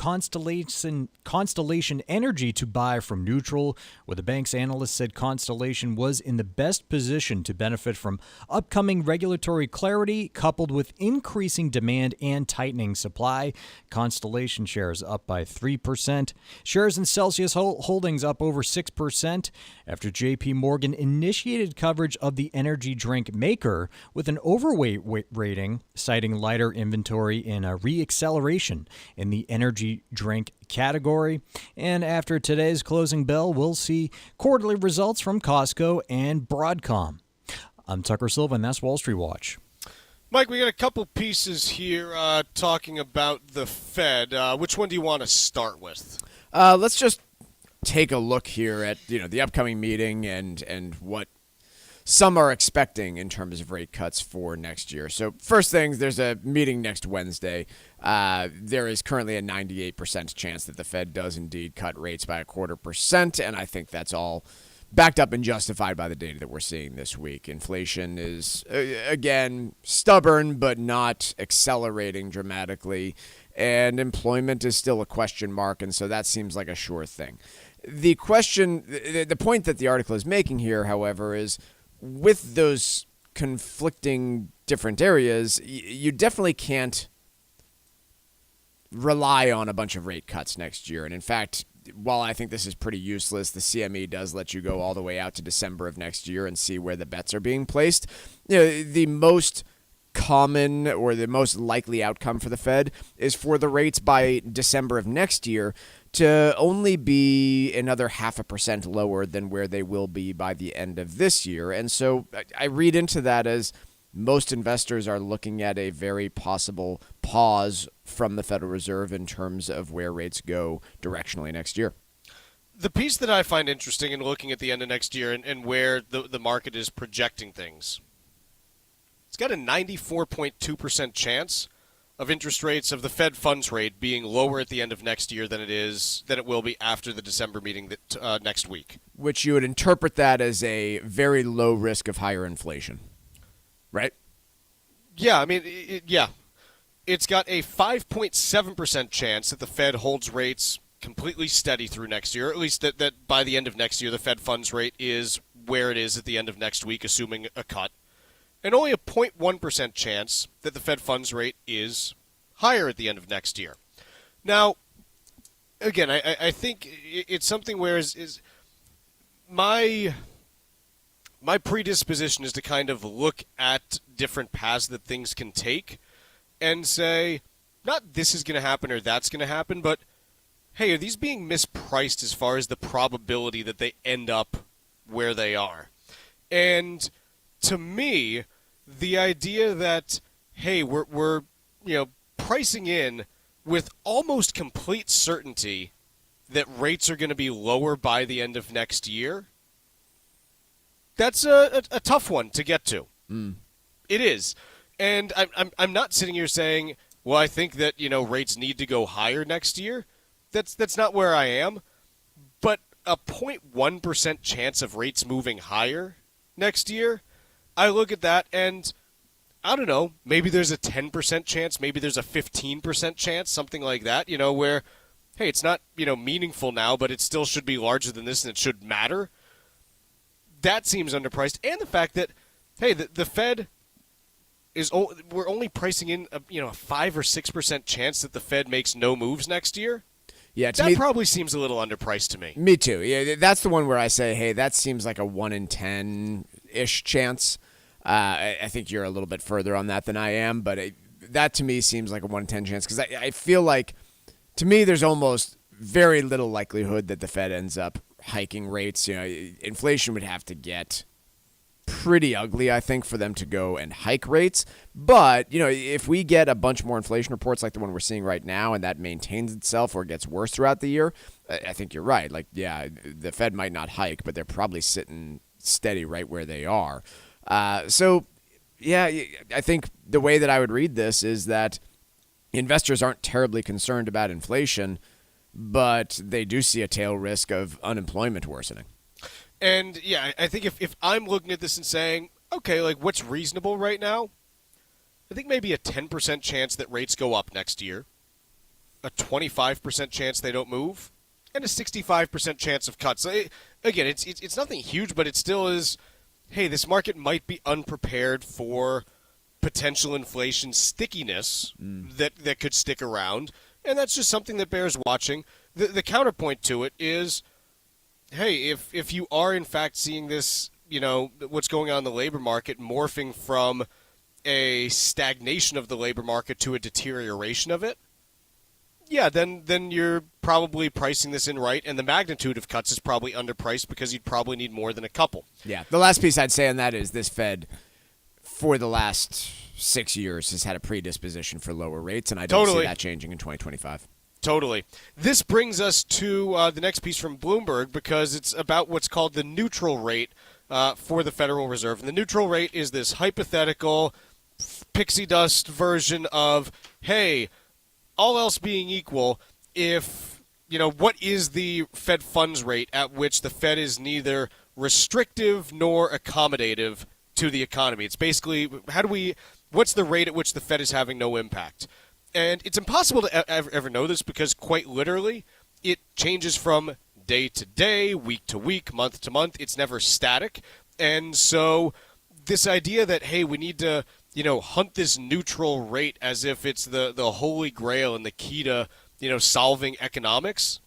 Constellation Energy to buy from neutral, where the bank's analyst said Constellation was in the best position to benefit from upcoming regulatory clarity coupled with increasing demand and tightening supply. Constellation shares up by 3%. Shares in Celsius Holdings up over 6% after JP Morgan initiated coverage of the energy drink maker with an overweight rating, citing lighter inventory and a reacceleration in the energy drink category. And after today's closing bell, we'll see quarterly results from Costco and Broadcom. I'm Tucker Silva, and that's Wall Street Watch. Mike, we got a couple pieces here talking about the Fed. Which one do you want to start with? Let's just take a look here at the upcoming meeting and what some are expecting in terms of rate cuts for next year. So first things, there's a meeting next Wednesday. There is currently a 98% chance that the Fed does indeed cut rates by 0.25%, and I think that's all backed up and justified by the data that we're seeing this week. Inflation is, again, stubborn but not accelerating dramatically, and employment is still a question mark, and so that seems like a sure thing. The point that the article is making here, however, is with those conflicting different areas, you definitely can't rely on a bunch of rate cuts next year. And in fact, while I think this is pretty useless, the CME does let you go all the way out to December of next year and see where the bets are being placed. The most common or the most likely outcome for the Fed is for the rates by December of next year to only be another 0.5% lower than where they will be by the end of this year. And so I read into that as most investors are looking at a very possible pause from the Federal Reserve in terms of where rates go directionally next year. The piece that I find interesting in looking at the end of next year and where the market is projecting things, it's got a 94.2% chance of interest rates of the Fed funds rate being lower at the end of next year than it will be after the December meeting next week. Which you would interpret that as a very low risk of higher inflation, right? Yeah, I mean, it's got a 5.7% chance that the Fed holds rates completely steady through next year, or at least that by the end of next year the Fed funds rate is where it is at the end of next week, assuming a cut. And only a 0.1% chance that the Fed funds rate is higher at the end of next year. Now, again, I think it's something where is my predisposition is to kind of look at different paths that things can take and say, not this is going to happen or that's going to happen, but hey, are these being mispriced as far as the probability that they end up where they are? And to me, the idea that, hey, we're pricing in with almost complete certainty that rates are going to be lower by the end of next year, that's a tough one to get to. It is. And I'm not sitting here saying, well, I think that, rates need to go higher next year. That's not where I am. But a 0.1% chance of rates moving higher next year, I look at that and I don't know, maybe there's a 10% chance, maybe there's a 15% chance, something like that, where, hey, it's not, meaningful now, but it still should be larger than this and it should matter. That seems underpriced. And the fact that, hey, the Fed we're only pricing in a 5 or 6% chance that the Fed makes no moves next year. Yeah, that probably seems a little underpriced to me. Me too. Yeah, that's the one where I say, hey, that seems like a 1 in 10-ish chance. I think you're a little bit further on that than I am, but that to me seems like a 1 in 10 chance because I feel like, to me, there's almost very little likelihood that the Fed ends up hiking rates. Inflation would have to get pretty ugly, I think, for them to go and hike rates. But, if we get a bunch more inflation reports like the one we're seeing right now and that maintains itself or gets worse throughout the year, I think you're right. Like, yeah, the Fed might not hike, but they're probably sitting steady right where they are. So, yeah, I think the way that I would read this is that investors aren't terribly concerned about inflation, but they do see a tail risk of unemployment worsening. And, yeah, I think if I'm looking at this and saying, okay, like what's reasonable right now, I think maybe a 10% chance that rates go up next year, a 25% chance they don't move, and a 65% chance of cuts. So again, it's nothing huge, but it still is, hey, this market might be unprepared for potential inflation stickiness that could stick around, and that's just something that bears watching. The counterpoint to it is, hey, if you are in fact seeing this, what's going on in the labor market morphing from a stagnation of the labor market to a deterioration of it, yeah, then you're probably pricing this in right, and the magnitude of cuts is probably underpriced because you'd probably need more than a couple. Yeah, the last piece I'd say on that is this Fed, for the last 6 years, has had a predisposition for lower rates, and I don't see that changing in 2025. Totally. This brings us to the next piece from Bloomberg because it's about what's called the neutral rate for the Federal Reserve. And the neutral rate is this hypothetical pixie dust version of, hey, all else being equal, if, what is the Fed funds rate at which the Fed is neither restrictive nor accommodative to the economy? It's basically, what's the rate at which the Fed is having no impact? And it's impossible to ever know this because, quite literally, it changes from day to day, week to week, month to month. It's never static. And so this idea that, hey, we need to, hunt this neutral rate as if it's the holy grail and the key to, solving economics,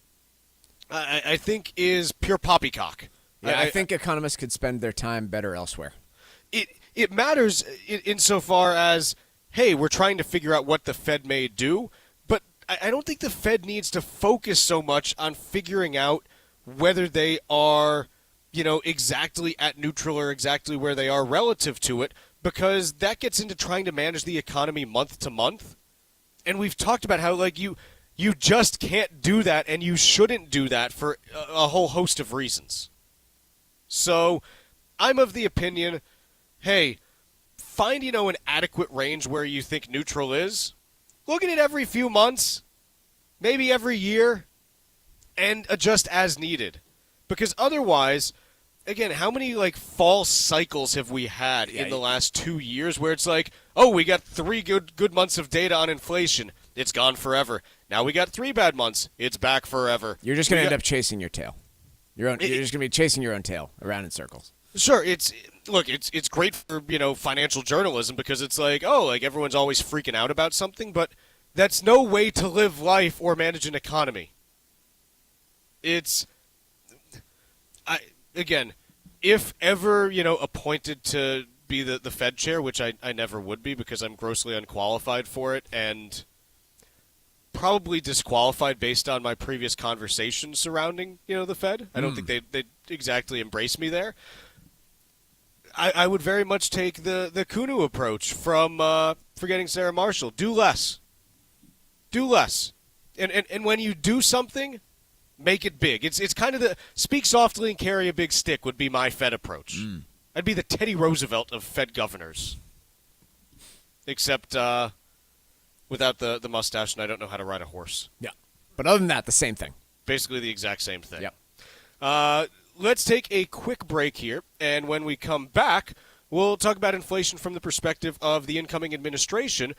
I think is pure poppycock. Yeah, I think economists could spend their time better elsewhere. It matters insofar as, hey, we're trying to figure out what the Fed may do, but I don't think the Fed needs to focus so much on figuring out whether they are, exactly at neutral or exactly where they are relative to it, because that gets into trying to manage the economy month to month. And we've talked about how, like, you just can't do that, and you shouldn't do that for a whole host of reasons. So I'm of the opinion, hey, find, an adequate range where you think neutral is. Look at it every few months, maybe every year, and adjust as needed. Because otherwise, again, how many, false cycles have we had in the last 2 years where it's like, oh, we got 3 good months of data on inflation. It's gone forever. Now we got 3 bad months. It's back forever. You're just going to end up chasing your tail. You're just going to be chasing your own tail around in circles. Sure, it's great for, financial journalism because it's like, oh, everyone's always freaking out about something, but that's no way to live life or manage an economy. Again, if ever, appointed to be the Fed chair, which I never would be because I'm grossly unqualified for it and probably disqualified based on my previous conversations surrounding, the Fed. I don't think they'd exactly embrace me there. I would very much take the Kunu approach from Forgetting Sarah Marshall. Do less. Do less. And when you do something, make it big. It's kind of the speak softly and carry a big stick would be my Fed approach. I'd be the Teddy Roosevelt of Fed governors. Except without the mustache, and I don't know how to ride a horse. Yeah. But other than that, the same thing. Basically the exact same thing. Yep. Let's take a quick break here, and when we come back, we'll talk about inflation from the perspective of the incoming administration.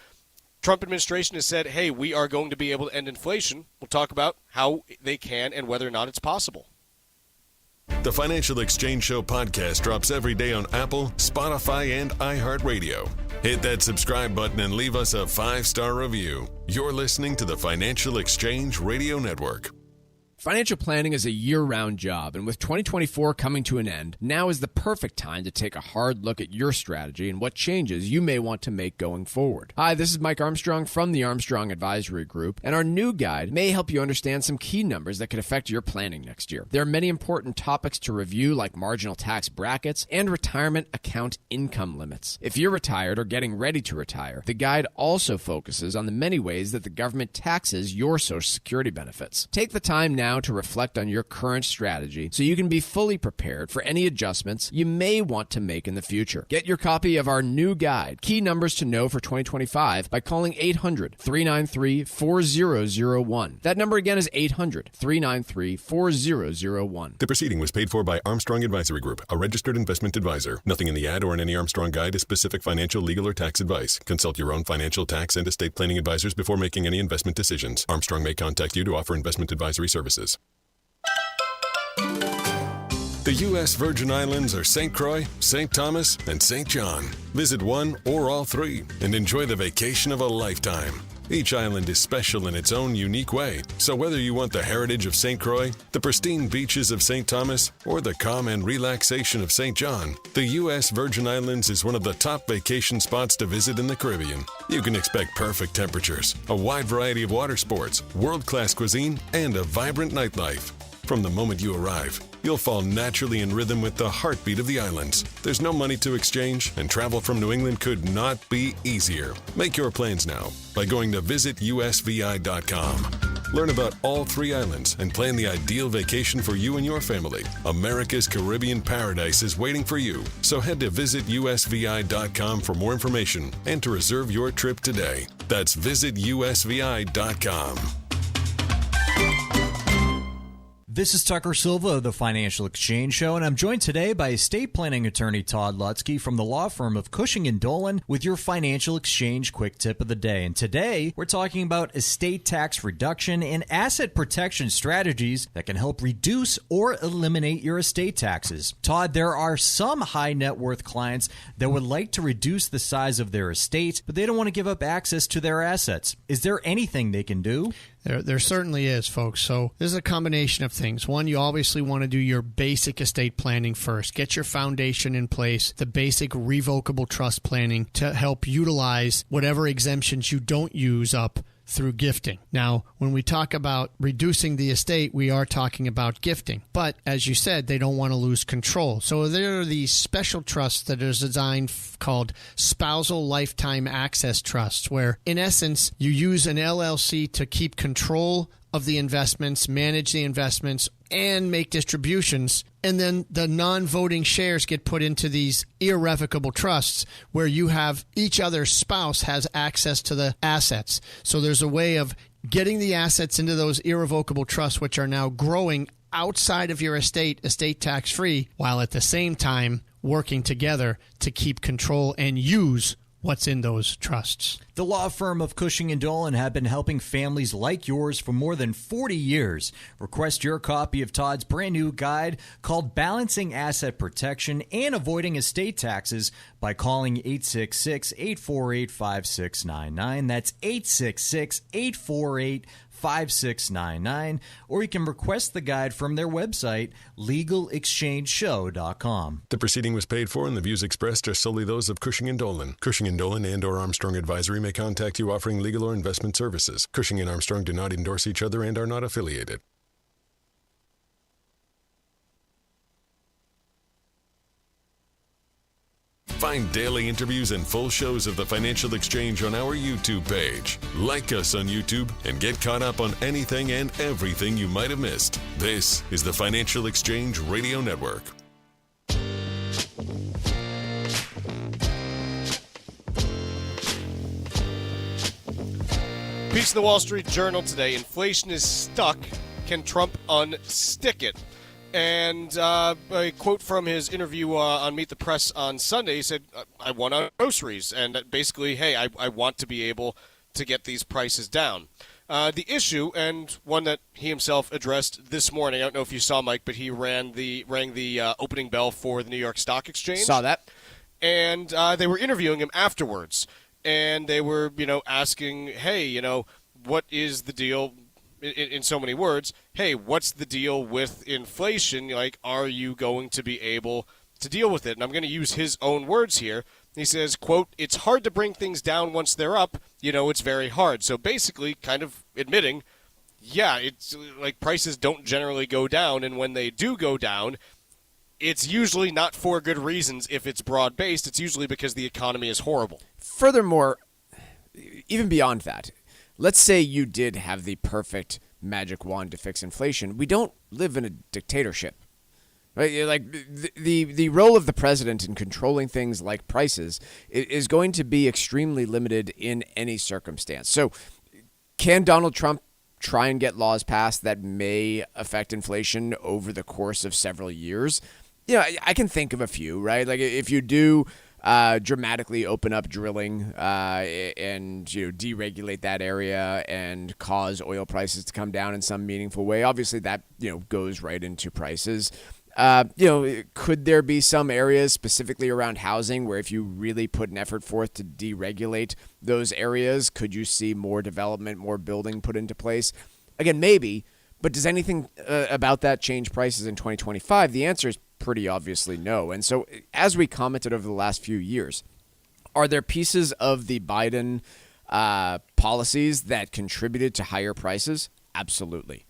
Trump administration has said, hey, we are going to be able to end inflation. We'll talk about how they can and whether or not it's possible. The Financial Exchange Show podcast drops every day on Apple, Spotify, and iHeartRadio. Hit that subscribe button and leave us a 5-star review. You're listening to the Financial Exchange Radio Network. Financial planning is a year-round job, and with 2024 coming to an end, now is the perfect time to take a hard look at your strategy and what changes you may want to make going forward. Hi, this is Mike Armstrong from the Armstrong Advisory Group, and our new guide may help you understand some key numbers that could affect your planning next year. There are many important topics to review, like marginal tax brackets and retirement account income limits. If you're retired or getting ready to retire, the guide also focuses on the many ways that the government taxes your Social Security benefits. Take the time now to reflect on your current strategy so you can be fully prepared for any adjustments you may want to make in the future. Get your copy of our new guide, Key Numbers to Know for 2025, by calling 800-393-4001. That number again is 800-393-4001. The proceeding was paid for by Armstrong Advisory Group, a registered investment advisor. Nothing in the ad or in any Armstrong guide is specific financial, legal, or tax advice. Consult your own financial, tax, and estate planning advisors before making any investment decisions. Armstrong may contact you to offer investment advisory services. The U.S. Virgin Islands are St. Croix, St. Thomas, and St. John. Visit one or all three and enjoy the vacation of a lifetime. Each island is special in its own unique way, so whether you want the heritage of St. Croix, the pristine beaches of St. Thomas, or the calm and relaxation of St. John, the U.S. Virgin Islands is one of the top vacation spots to visit in the Caribbean. You can expect perfect temperatures, a wide variety of water sports, world-class cuisine, and a vibrant nightlife. From the moment you arrive, you'll fall naturally in rhythm with the heartbeat of the islands. There's no money to exchange, and travel from New England could not be easier. Make your plans now by going to visitusvi.com. Learn about all three islands and plan the ideal vacation for you and your family. America's Caribbean paradise is waiting for you. So head to visitusvi.com for more information and to reserve your trip today. That's visitusvi.com. This is Tucker Silva of the Financial Exchange Show, and I'm joined today by estate planning attorney Todd Lutzke from the law firm of Cushing & Dolan with your Financial Exchange quick tip of the day. And today, we're talking about estate tax reduction and asset protection strategies that can help reduce or eliminate your estate taxes. Todd, there are some high net worth clients that would like to reduce the size of their estate, but they don't want to give up access to their assets. Is there anything they can do? There certainly is, folks. So this is a combination of things. One, you obviously want to do your basic estate planning first. Get your foundation in place, the basic revocable trust planning to help utilize whatever exemptions you don't use up through gifting. Now, when we talk about reducing the estate, we are talking about gifting. But as you said, they don't want to lose control. So there are these special trusts that are designed called spousal lifetime access trusts, where in essence, you use an LLC to keep control of the investments, manage the investments, and make distributions. And then the non-voting shares get put into these irrevocable trusts where you have each other's spouse has access to the assets. So there's a way of getting the assets into those irrevocable trusts, which are now growing outside of your estate tax-free, while at the same time working together to keep control and use what's in those trusts. The law firm of Cushing & Dolan have been helping families like yours for more than 40 years. Request your copy of Todd's brand new guide called Balancing Asset Protection and Avoiding Estate Taxes by calling 866-848-5699. That's 866-848-5699. Or you can request the guide from their website, legalexchangeshow.com. The proceeding was paid for and the views expressed are solely those of Cushing & Dolan. Cushing & Dolan and or Armstrong Advisory may contact you offering legal or investment services. Cushing & Armstrong do not endorse each other and are not affiliated. Find daily interviews and full shows of the Financial Exchange on our YouTube page. Like us on YouTube and get caught up on anything and everything you might have missed. This is the Financial Exchange Radio Network. Piece of the Wall Street Journal today. Inflation is stuck. Can Trump unstick it? And a quote from his interview on Meet the Press on Sunday. He said, I want on groceries. And basically, hey, I want to be able to get these prices down. The issue, and one that he himself addressed this morning, I don't know if you saw, Mike, but he rang the opening bell for the New York Stock Exchange. Saw that. And they were interviewing him afterwards. And they were, asking, hey, what is the deal, in so many words, hey, what's the deal with inflation? Like, are you going to be able to deal with it? And I'm going to use his own words here. He says, quote, it's hard to bring things down once they're up. It's very hard. So basically kind of admitting, yeah, it's like prices don't generally go down. And when they do go down, it's usually not for good reasons. If it's broad-based, it's usually because the economy is horrible. Furthermore, even beyond that, let's say you did have the perfect magic wand to fix inflation. We don't live in a dictatorship. Right? Like the role of the president in controlling things like prices is going to be extremely limited in any circumstance. So can Donald Trump try and get laws passed that may affect inflation over the course of several years? I can think of a few, right? Like if you do dramatically open up drilling and deregulate that area and cause oil prices to come down in some meaningful way, obviously that goes right into prices. Could there be some areas specifically around housing where if you really put an effort forth to deregulate those areas, could you see more development, more building put into place? Again, maybe, but does anything about that change prices in 2025? The answer is pretty obviously no. And so as we commented over the last few years, are there pieces of the Biden policies that contributed to higher prices? Absolutely.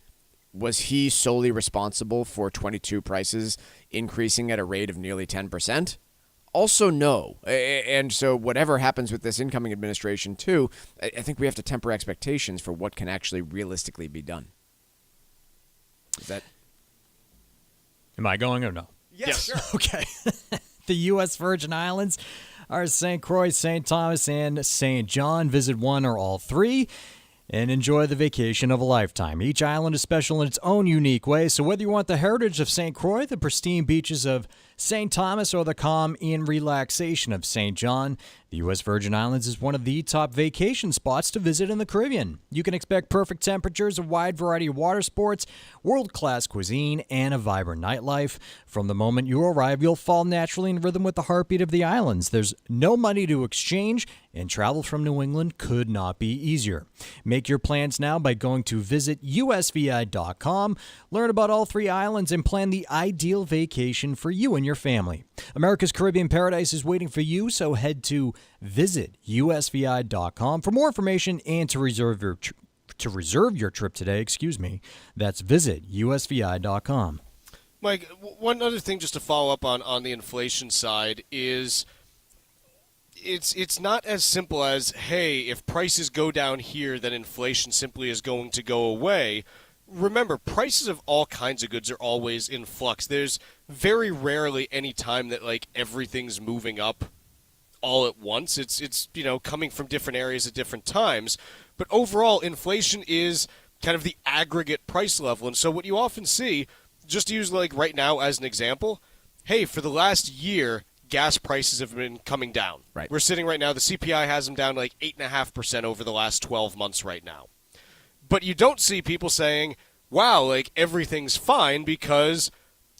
Was he solely responsible for 22 prices increasing at a rate of nearly 10%? Also no. And so whatever happens with this incoming administration too, I think we have to temper expectations for what can actually realistically be done. Is that... Am I going or no? Yes. Sure. Okay. The U.S. Virgin Islands are St. Croix, St. Thomas, and St. John. Visit one or all three and enjoy the vacation of a lifetime. Each island is special in its own unique way, so whether you want the heritage of St. Croix, the pristine beaches of St. Thomas, or the calm and relaxation of St. John, the U.S. Virgin Islands is one of the top vacation spots to visit in the Caribbean. You can expect perfect temperatures, a wide variety of water sports, world-class cuisine, and a vibrant nightlife. From the moment you arrive, you'll fall naturally in rhythm with the heartbeat of the islands. There's no money to exchange, and travel from New England could not be easier. Make your plans now by going to visitusvi.com. Learn about all three islands and plan the ideal vacation for you and your family. America's Caribbean Paradise is waiting for you, so head to visitusvi.com for more information and to reserve your trip today. That's visitusvi.com. Mike, one other thing just to follow up on the inflation side is it's not as simple as, hey, if prices go down here, then inflation simply is going to go away. Remember, prices of all kinds of goods are always in flux. There's very rarely any time that like everything's moving up all at once. It's coming from different areas at different times. But overall, inflation is kind of the aggregate price level. And so what you often see, just to use like right now as an example, hey, for the last year, gas prices have been coming down. Right. We're sitting right now, the CPI has them down like 8.5% over the last 12 months right now. But you don't see people saying, wow, like everything's fine because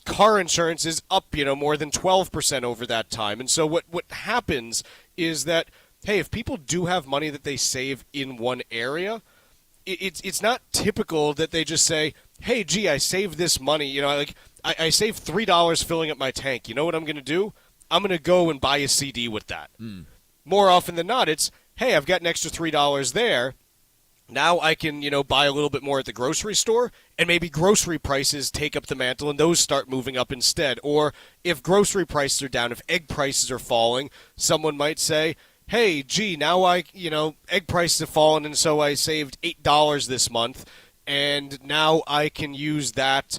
car insurance is up, more than 12% over that time. And so what happens is that, hey, if people do have money that they save in one area, it's not typical that they just say, hey, gee, I saved this money. I saved $3 filling up my tank. You know what I'm going to do? I'm going to go and buy a CD with that. More often than not, it's, hey, I've got an extra $3 there. Now I can, buy a little bit more at the grocery store, and maybe grocery prices take up the mantle and those start moving up instead. Or if grocery prices are down, if egg prices are falling, someone might say, hey, gee, now egg prices have fallen, and so I saved $8 this month, and now I can use that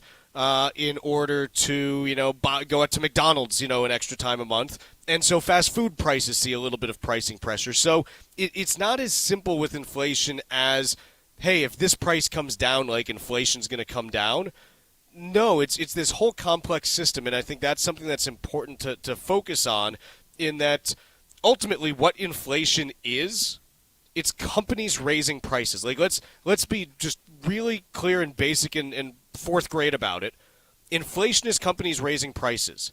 in order to, go out to McDonald's, an extra time a month. And so fast food prices see a little bit of pricing pressure. So it's not as simple with inflation as, hey, if this price comes down, like inflation's going to come down. No, it's this whole complex system, and I think that's something that's important to focus on, in that ultimately what inflation is, it's companies raising prices. Like let's be just really clear and basic and fourth grade about it. Inflation is companies raising prices.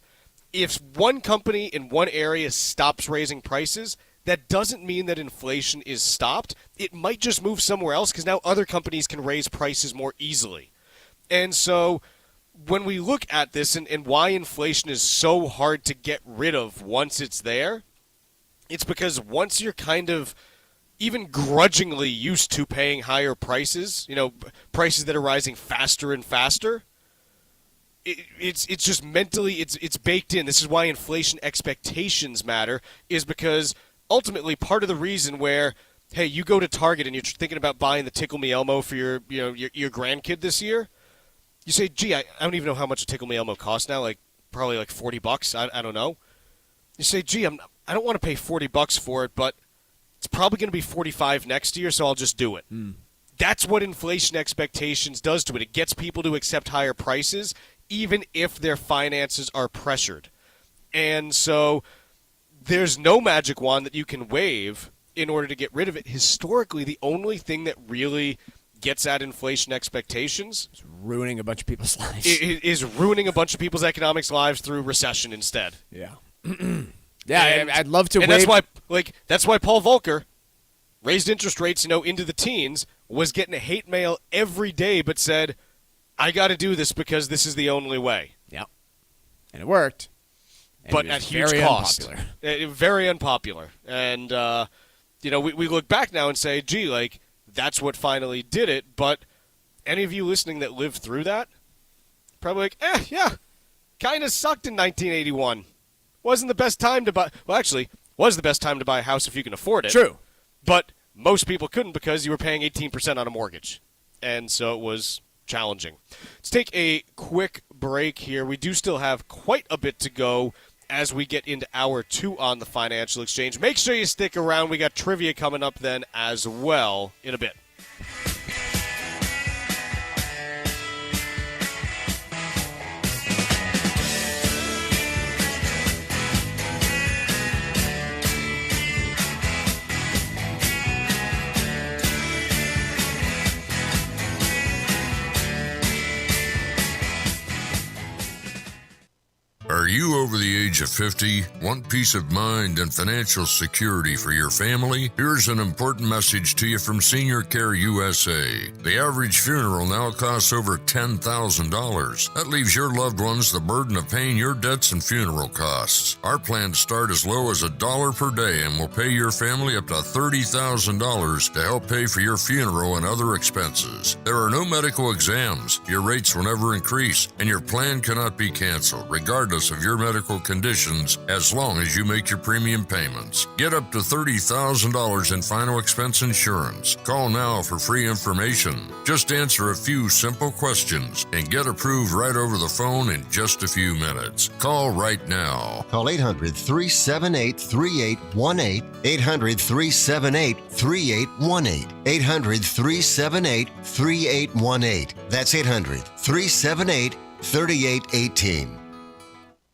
If one company in one area stops raising prices, that doesn't mean that inflation is stopped. It might just move somewhere else because now other companies can raise prices more easily. And so when we look at this and why inflation is so hard to get rid of once it's there, it's because once you're kind of even grudgingly used to paying higher prices, prices that are rising faster and faster, it's just mentally it's baked in. This is why inflation expectations matter, is because ultimately part of the reason where, hey, you go to Target and you're thinking about buying the Tickle Me Elmo for your grandkid this year, you say, gee, I don't even know how much a Tickle Me Elmo costs now, probably $40. I don't know. You say, gee, I don't want to pay $40 for it, but it's probably going to be $45 next year, so I'll just do it. That's what inflation expectations does to it. It gets people to accept higher prices, even if their finances are pressured. And so there's no magic wand that you can wave in order to get rid of it. Historically, the only thing that really gets at inflation expectations is ruining a bunch of people's lives. Is ruining a bunch of people's economics lives through recession instead. Yeah. Yeah, I'd love to wave. That's why Paul Volcker raised interest rates, into the teens, was getting hate mail every day, but said, I got to do this because this is the only way. Yep. And it worked. And but at huge cost. Very unpopular. And, we look back now and say, gee, that's what finally did it. But any of you listening that lived through that, probably yeah, kind of sucked in 1981. Wasn't the best time to buy. Well, actually, was the best time to buy a house if you can afford it. True. But most people couldn't because you were paying 18% on a mortgage. And so it was challenging. Let's take a quick break here. We do still have quite a bit to go as we get into hour 2 on the Financial Exchange. Make sure you stick around. We got trivia coming up then as well in a bit. Are you over the age of 50? Want peace of mind and financial security for your family? Here's an important message to you from Senior Care USA. The average funeral now costs over $10,000. That leaves your loved ones the burden of paying your debts and funeral costs. Our plans start as low as $1 per day and will pay your family up to $30,000 to help pay for your funeral and other expenses. There are no medical exams, your rates will never increase, and your plan cannot be canceled, regardless of your medical conditions, as long as you make your premium payments. Get up to $30,000 in final expense insurance. Call now for free information. Just answer a few simple questions and get approved right over the phone in just a few minutes. Call right now. Call 800-378-3818. 800-378-3818. 800-378-3818. That's 800-378-3818.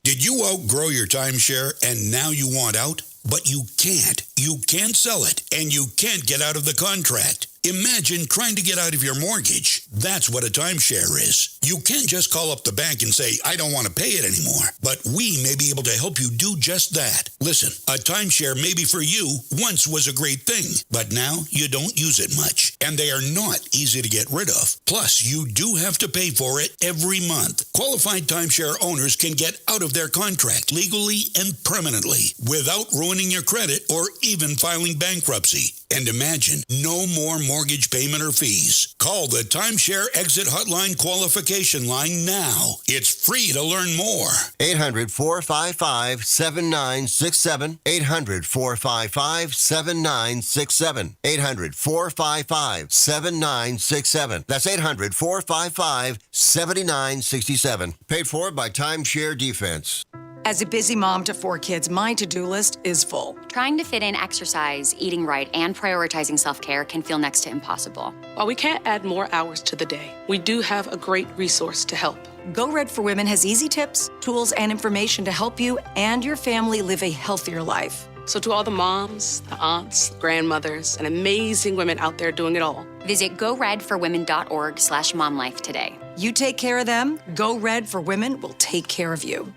Did you outgrow your timeshare and now you want out? But you can't. You can't sell it, and you can't get out of the contract. Imagine trying to get out of your mortgage. That's what a timeshare is. You can't just call up the bank and say, I don't want to pay it anymore. But we may be able to help you do just that. Listen, a timeshare maybe for you once was a great thing, but now you don't use it much. And they are not easy to get rid of. Plus, you do have to pay for it every month. Qualified timeshare owners can get out of their contract legally and permanently without ruining your credit or even filing bankruptcy. And imagine no more mortgage payment or fees. Call the Timeshare Exit Hotline qualification line now. It's free to learn more. 800-455-7967. 800-455-7967. 800-455-7967. That's 800-455-7967. Paid for by Timeshare Defense. As a busy mom to 4 kids, my to-do list is full. Trying to fit in exercise, eating right, and prioritizing self-care can feel next to impossible. While we can't add more hours to the day, we do have a great resource to help. Go Red for Women has easy tips, tools, and information to help you and your family live a healthier life. So to all the moms, the aunts, grandmothers, and amazing women out there doing it all, visit goredforwomen.org/momlife today. You take care of them, Go Red for Women will take care of you.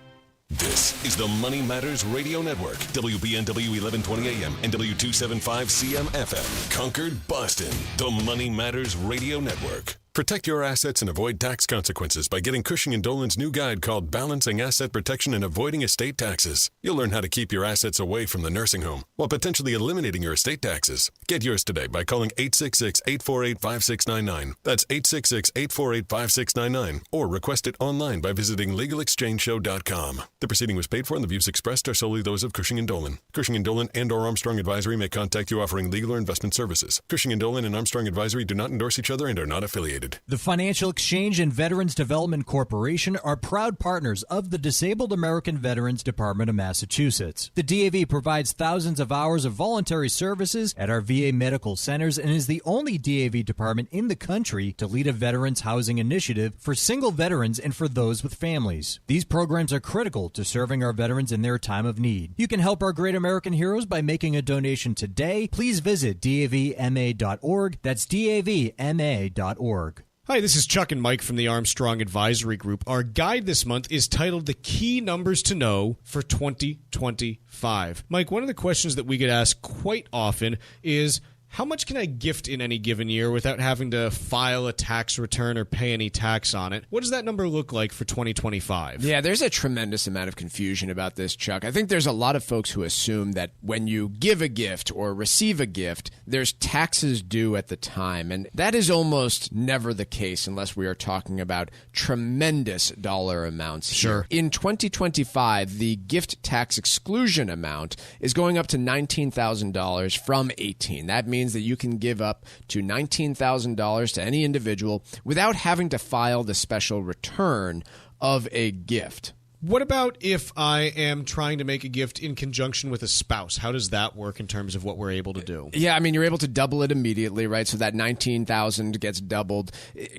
This is the Money Matters Radio Network, WBNW 1120 AM and W275 CM FM, Concord, Boston. The Money Matters Radio Network. Protect your assets and avoid tax consequences by getting Cushing & Dolan's new guide called Balancing Asset Protection and Avoiding Estate Taxes. You'll learn how to keep your assets away from the nursing home while potentially eliminating your estate taxes. Get yours today by calling 866-848-5699. That's 866-848-5699. Or request it online by visiting LegalExchangeShow.com. The proceeding was paid for and the views expressed are solely those of Cushing & Dolan. Cushing & Dolan and or Armstrong Advisory may contact you offering legal or investment services. Cushing & Dolan and Armstrong Advisory do not endorse each other and are not affiliated. The Financial Exchange and Veterans Development Corporation are proud partners of the Disabled American Veterans Department of Massachusetts. The DAV provides thousands of hours of voluntary services at our VA medical centers and is the only DAV department in the country to lead a veterans housing initiative for single veterans and for those with families. These programs are critical to serving our veterans in their time of need. You can help our great American heroes by making a donation today. Please visit davma.org. That's davma.org. Hi, this is Chuck and Mike from the Armstrong Advisory Group. Our guide this month is titled The Key Numbers to Know for 2025. Mike, one of the questions that we get asked quite often is, how much can I gift in any given year without having to file a tax return or pay any tax on it? What does that number look like for 2025? Yeah, there's a tremendous amount of confusion about this, Chuck. I think there's a lot of folks who assume that when you give a gift or receive a gift, there's taxes due at the time. And that is almost never the case unless we are talking about tremendous dollar amounts here. Sure. In 2025, the gift tax exclusion amount is going up to $19,000 from $18,000. That means that you can give up to $19,000 to any individual without having to file the special return of a gift. What about if I am trying to make a gift in conjunction with a spouse? How does that work in terms of what we're able to do? Yeah, I mean, you're able to double it immediately, right? So that $19,000 gets doubled.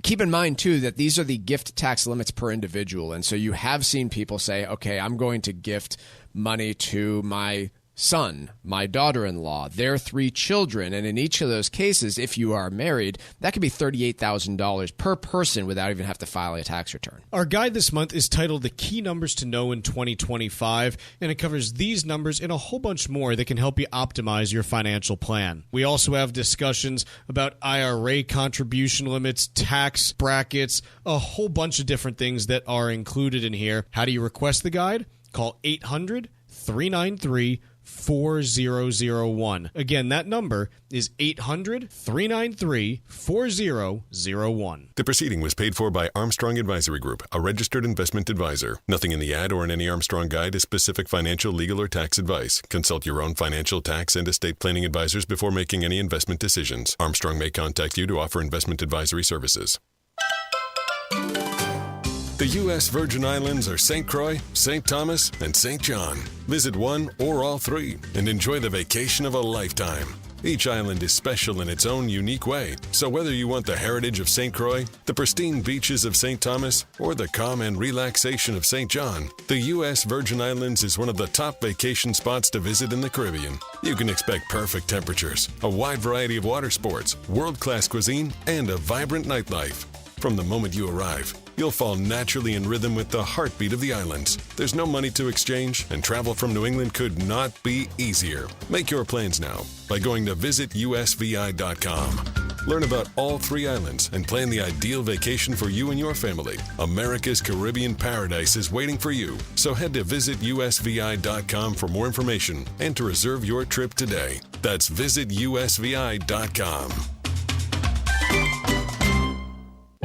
Keep in mind, too, that these are the gift tax limits per individual. And so you have seen people say, okay, I'm going to gift money to my son, my daughter-in-law, their 3 children, and in each of those cases, if you are married, that could be $38,000 per person without even have to file a tax return. Our guide this month is titled The Key Numbers to Know in 2025, and it covers these numbers and a whole bunch more that can help you optimize your financial plan. We also have discussions about IRA contribution limits, tax brackets, a whole bunch of different things that are included in here. How do you request the guide? Call 800-393-4001. Again, that number is 800-393-4001. The proceeding was paid for by Armstrong Advisory Group, a registered investment advisor. Nothing in the ad or in any Armstrong guide is specific financial, legal, or tax advice. Consult your own financial, tax, and estate planning advisors before making any investment decisions. Armstrong may contact you to offer investment advisory services. The U.S. Virgin Islands are St. Croix, St. Thomas, and St. John. Visit one or all 3 and enjoy the vacation of a lifetime. Each island is special in its own unique way, so whether you want the heritage of St. Croix, the pristine beaches of St. Thomas, or the calm and relaxation of St. John, the U.S. Virgin Islands is one of the top vacation spots to visit in the Caribbean. You can expect perfect temperatures, a wide variety of water sports, world-class cuisine, and a vibrant nightlife. From the moment you arrive, you'll fall naturally in rhythm with the heartbeat of the islands. There's no money to exchange, and travel from New England could not be easier. Make your plans now by going to visitusvi.com. Learn about all 3 islands and plan the ideal vacation for you and your family. America's Caribbean paradise is waiting for you. So head to visitusvi.com for more information and to reserve your trip today. That's visitusvi.com.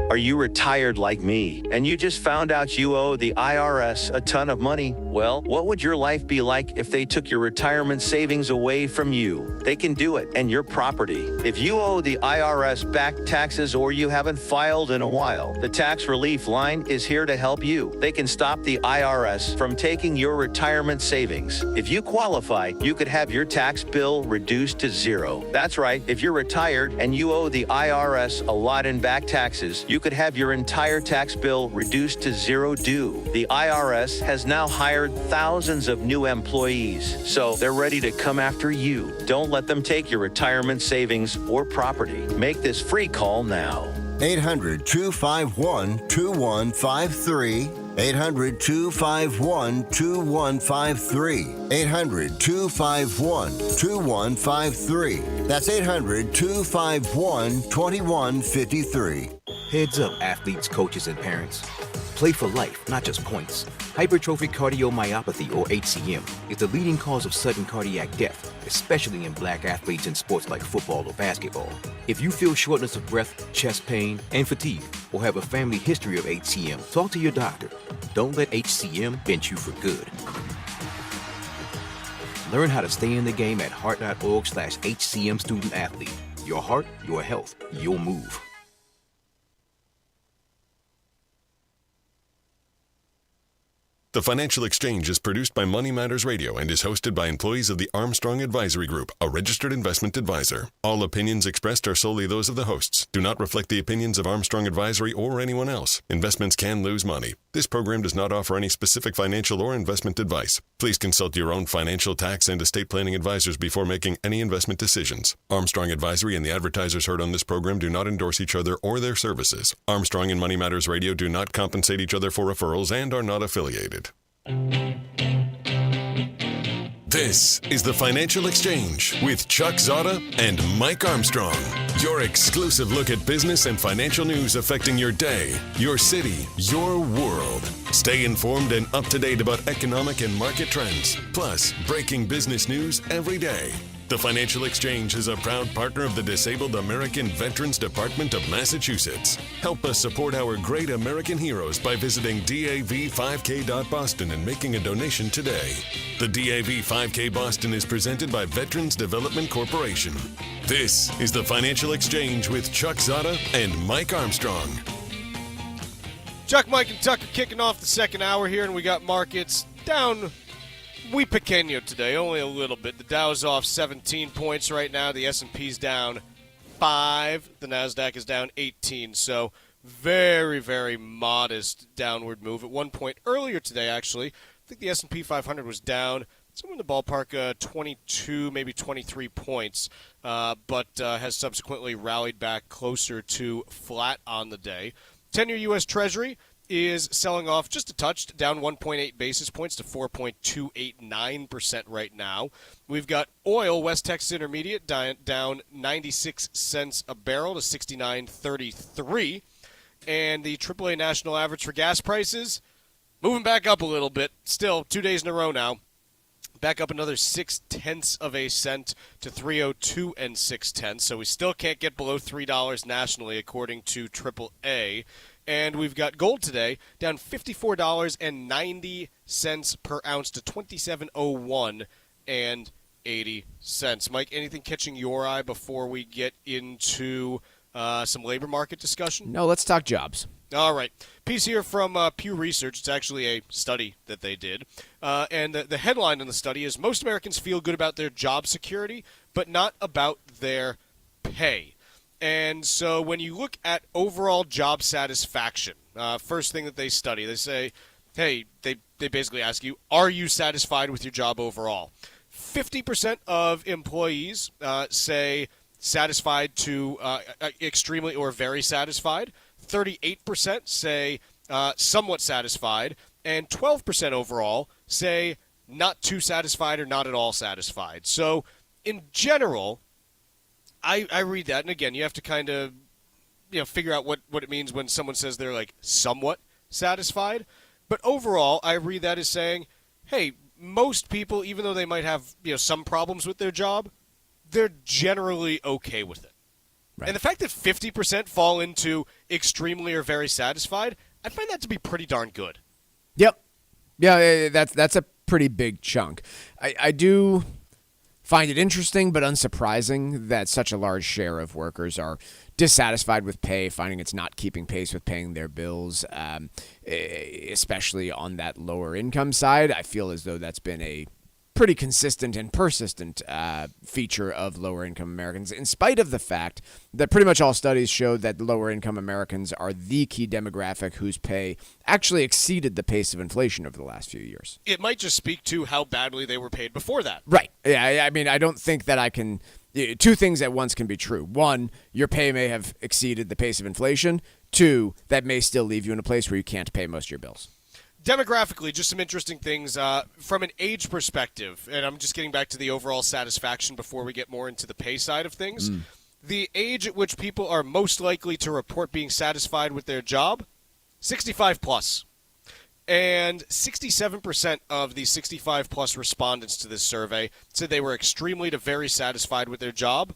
Are you retired like me and you just found out you owe the IRS a ton of money? Well, what would your life be like if they took your retirement savings away from you? They can do it and your property. If you owe the IRS back taxes or you haven't filed in a while, the Tax Relief Line is here to help you. They can stop the IRS from taking your retirement savings. If you qualify, you could have your tax bill reduced to 0. That's right. If you're retired and you owe the IRS a lot in back taxes, you could have your entire tax bill reduced to 0 due. The IRS has now hired thousands of new employees, so they're ready to come after you. Don't let them take your retirement savings or property. Make this free call now. 800-251-2153. 800-251-2153. 800-251-2153. That's 800-251-2153. Heads up, athletes, coaches, and parents. Play for life, not just points. Hypertrophic cardiomyopathy, or HCM, is the leading cause of sudden cardiac death, especially in black athletes in sports like football or basketball. If you feel shortness of breath, chest pain, and fatigue, or have a family history of HCM, talk to your doctor. Don't let HCM bent you for good. Learn how to stay in the game at heart.org/HCM student athlete. Your heart, your health, your move. The Financial Exchange is produced by Money Matters Radio and is hosted by employees of the Armstrong Advisory Group, a registered investment advisor. All opinions expressed are solely those of the hosts, do not reflect the opinions of Armstrong Advisory or anyone else. Investments can lose money. This program does not offer any specific financial or investment advice. Please consult your own financial, tax, and estate planning advisors before making any investment decisions. Armstrong Advisory and the advertisers heard on this program do not endorse each other or their services. Armstrong and Money Matters Radio do not compensate each other for referrals and are not affiliated. This is the Financial Exchange with Chuck Zodda and Mike Armstrong. Your exclusive look at business and financial news affecting your day, your city, your world. Stay informed and up to date about economic and market trends, plus breaking business news every day. The Financial Exchange is a proud partner of the Disabled American Veterans Department of Massachusetts. Help us support our great American heroes by visiting DAV5K.Boston and making a donation today. The DAV 5K Boston is presented by Veterans Development Corporation. This is the Financial Exchange with Chuck Zodda and Mike Armstrong. Chuck, Mike, and Tucker kicking off the second hour here, and we got markets down muy pequeño today, only a little bit. The Dow's off 17 points right now. The S&P's down 5. The Nasdaq is down 18. So very, very modest downward move. At one point earlier today, actually, I think the S&P 500 was down somewhere in the ballpark 22, maybe 23 points, but has subsequently rallied back closer to flat on the day. 10-year U.S. Treasury is selling off just a touch, down 1.8 basis points to 4.289% right now. We've got oil, West Texas Intermediate, down 96 cents a barrel to 69.33. And the AAA national average for gas prices, moving back up a little bit. Still, 2 days in a row now. Back up another 0.6 of a cent to 3.02 6/10. So we still can't get below $3 nationally, according to AAA. And we've got gold today down $54.90 per ounce to $27.01 Mike, anything catching your eye before we get into some labor market discussion? No, let's talk jobs. All right. Piece here from Pew Research. It's actually a study that they did. And the headline in the study is, most Americans feel good about their job security, but not about their pay. And so when you look at overall job satisfaction, first thing that they study, they say, hey, they basically ask you, are you satisfied with your job overall? 50% of employees say satisfied to extremely or very satisfied. 38% say somewhat satisfied. And 12% overall say not too satisfied or not at all satisfied. So in general, I read that, and again, you have to kind of figure out what it means when someone says they're like somewhat satisfied. But overall, I read that as saying, hey, most people, even though they might have some problems with their job, they're generally okay with it. Right. And the fact that 50% fall into extremely or very satisfied, I find that to be pretty darn good. Yep. Yeah, that's a pretty big chunk. I do find it interesting but unsurprising that such a large share of workers are dissatisfied with pay, finding it's not keeping pace with paying their bills, especially on that lower income side. I feel as though that's been a pretty consistent and persistent feature of lower income Americans, in spite of the fact that pretty much all studies show that lower income Americans are the key demographic whose pay actually exceeded the pace of inflation over the last few years. It might just speak to how badly they were paid before that. Right. Yeah, I mean, I don't think that I can... Two things at once can be true. One, your pay may have exceeded the pace of inflation. Two, that may still leave you in a place where you can't pay most of your bills. Demographically, just some interesting things from an age perspective, and I'm just getting back to the overall satisfaction before we get more into the pay side of things. The age at which people are most likely to report being satisfied with their job, 65 plus. And 67% of the 65 plus respondents to this survey said they were extremely to very satisfied with their job.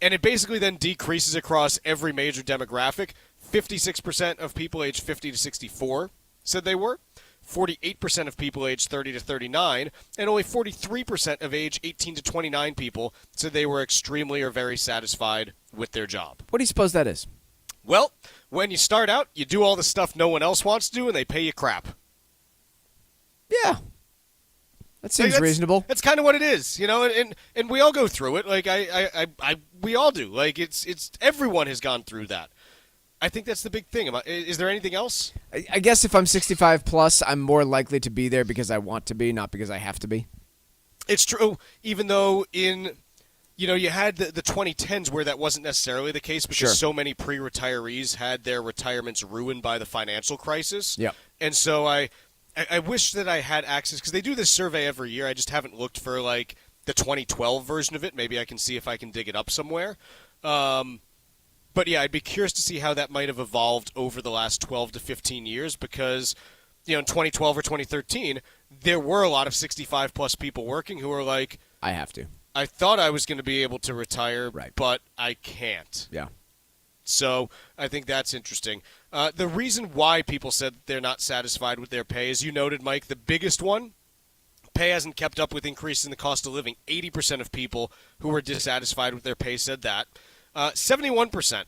And it basically then decreases across every major demographic. 56% of people aged 50 to 64 said they were. 48% of people aged 30 to 39, and only 43% of age 18 to 29 people said they were extremely or very satisfied with their job. What do you suppose that is? Well, when you start out, you do all the stuff no one else wants to do, and they pay you crap. Yeah. That seems reasonable. That's kind of what it is, and we all go through it. Like we all do. Like it's everyone has gone through that. I think that's the big thing. Is there anything else? I guess if I'm 65 plus, I'm more likely to be there because I want to be, not because I have to be. It's true, even though you had the 2010s where that wasn't necessarily the case because so many pre-retirees had their retirements ruined by the financial crisis. Yep. And so I wish that I had access, because they do this survey every year. I just haven't looked for like the 2012 version of it. Maybe I can see if I can dig it up somewhere. But yeah, I'd be curious to see how that might have evolved over the last 12 to 15 years because, in 2012 or 2013, there were a lot of 65-plus people working who were like, I have to. I thought I was going to be able to retire, right, but I can't. Yeah. So I think that's interesting. The reason why people said they're not satisfied with their pay, as you noted, Mike, the biggest one, pay hasn't kept up with increase in the cost of living. 80% of people who were dissatisfied with their pay said that. 71%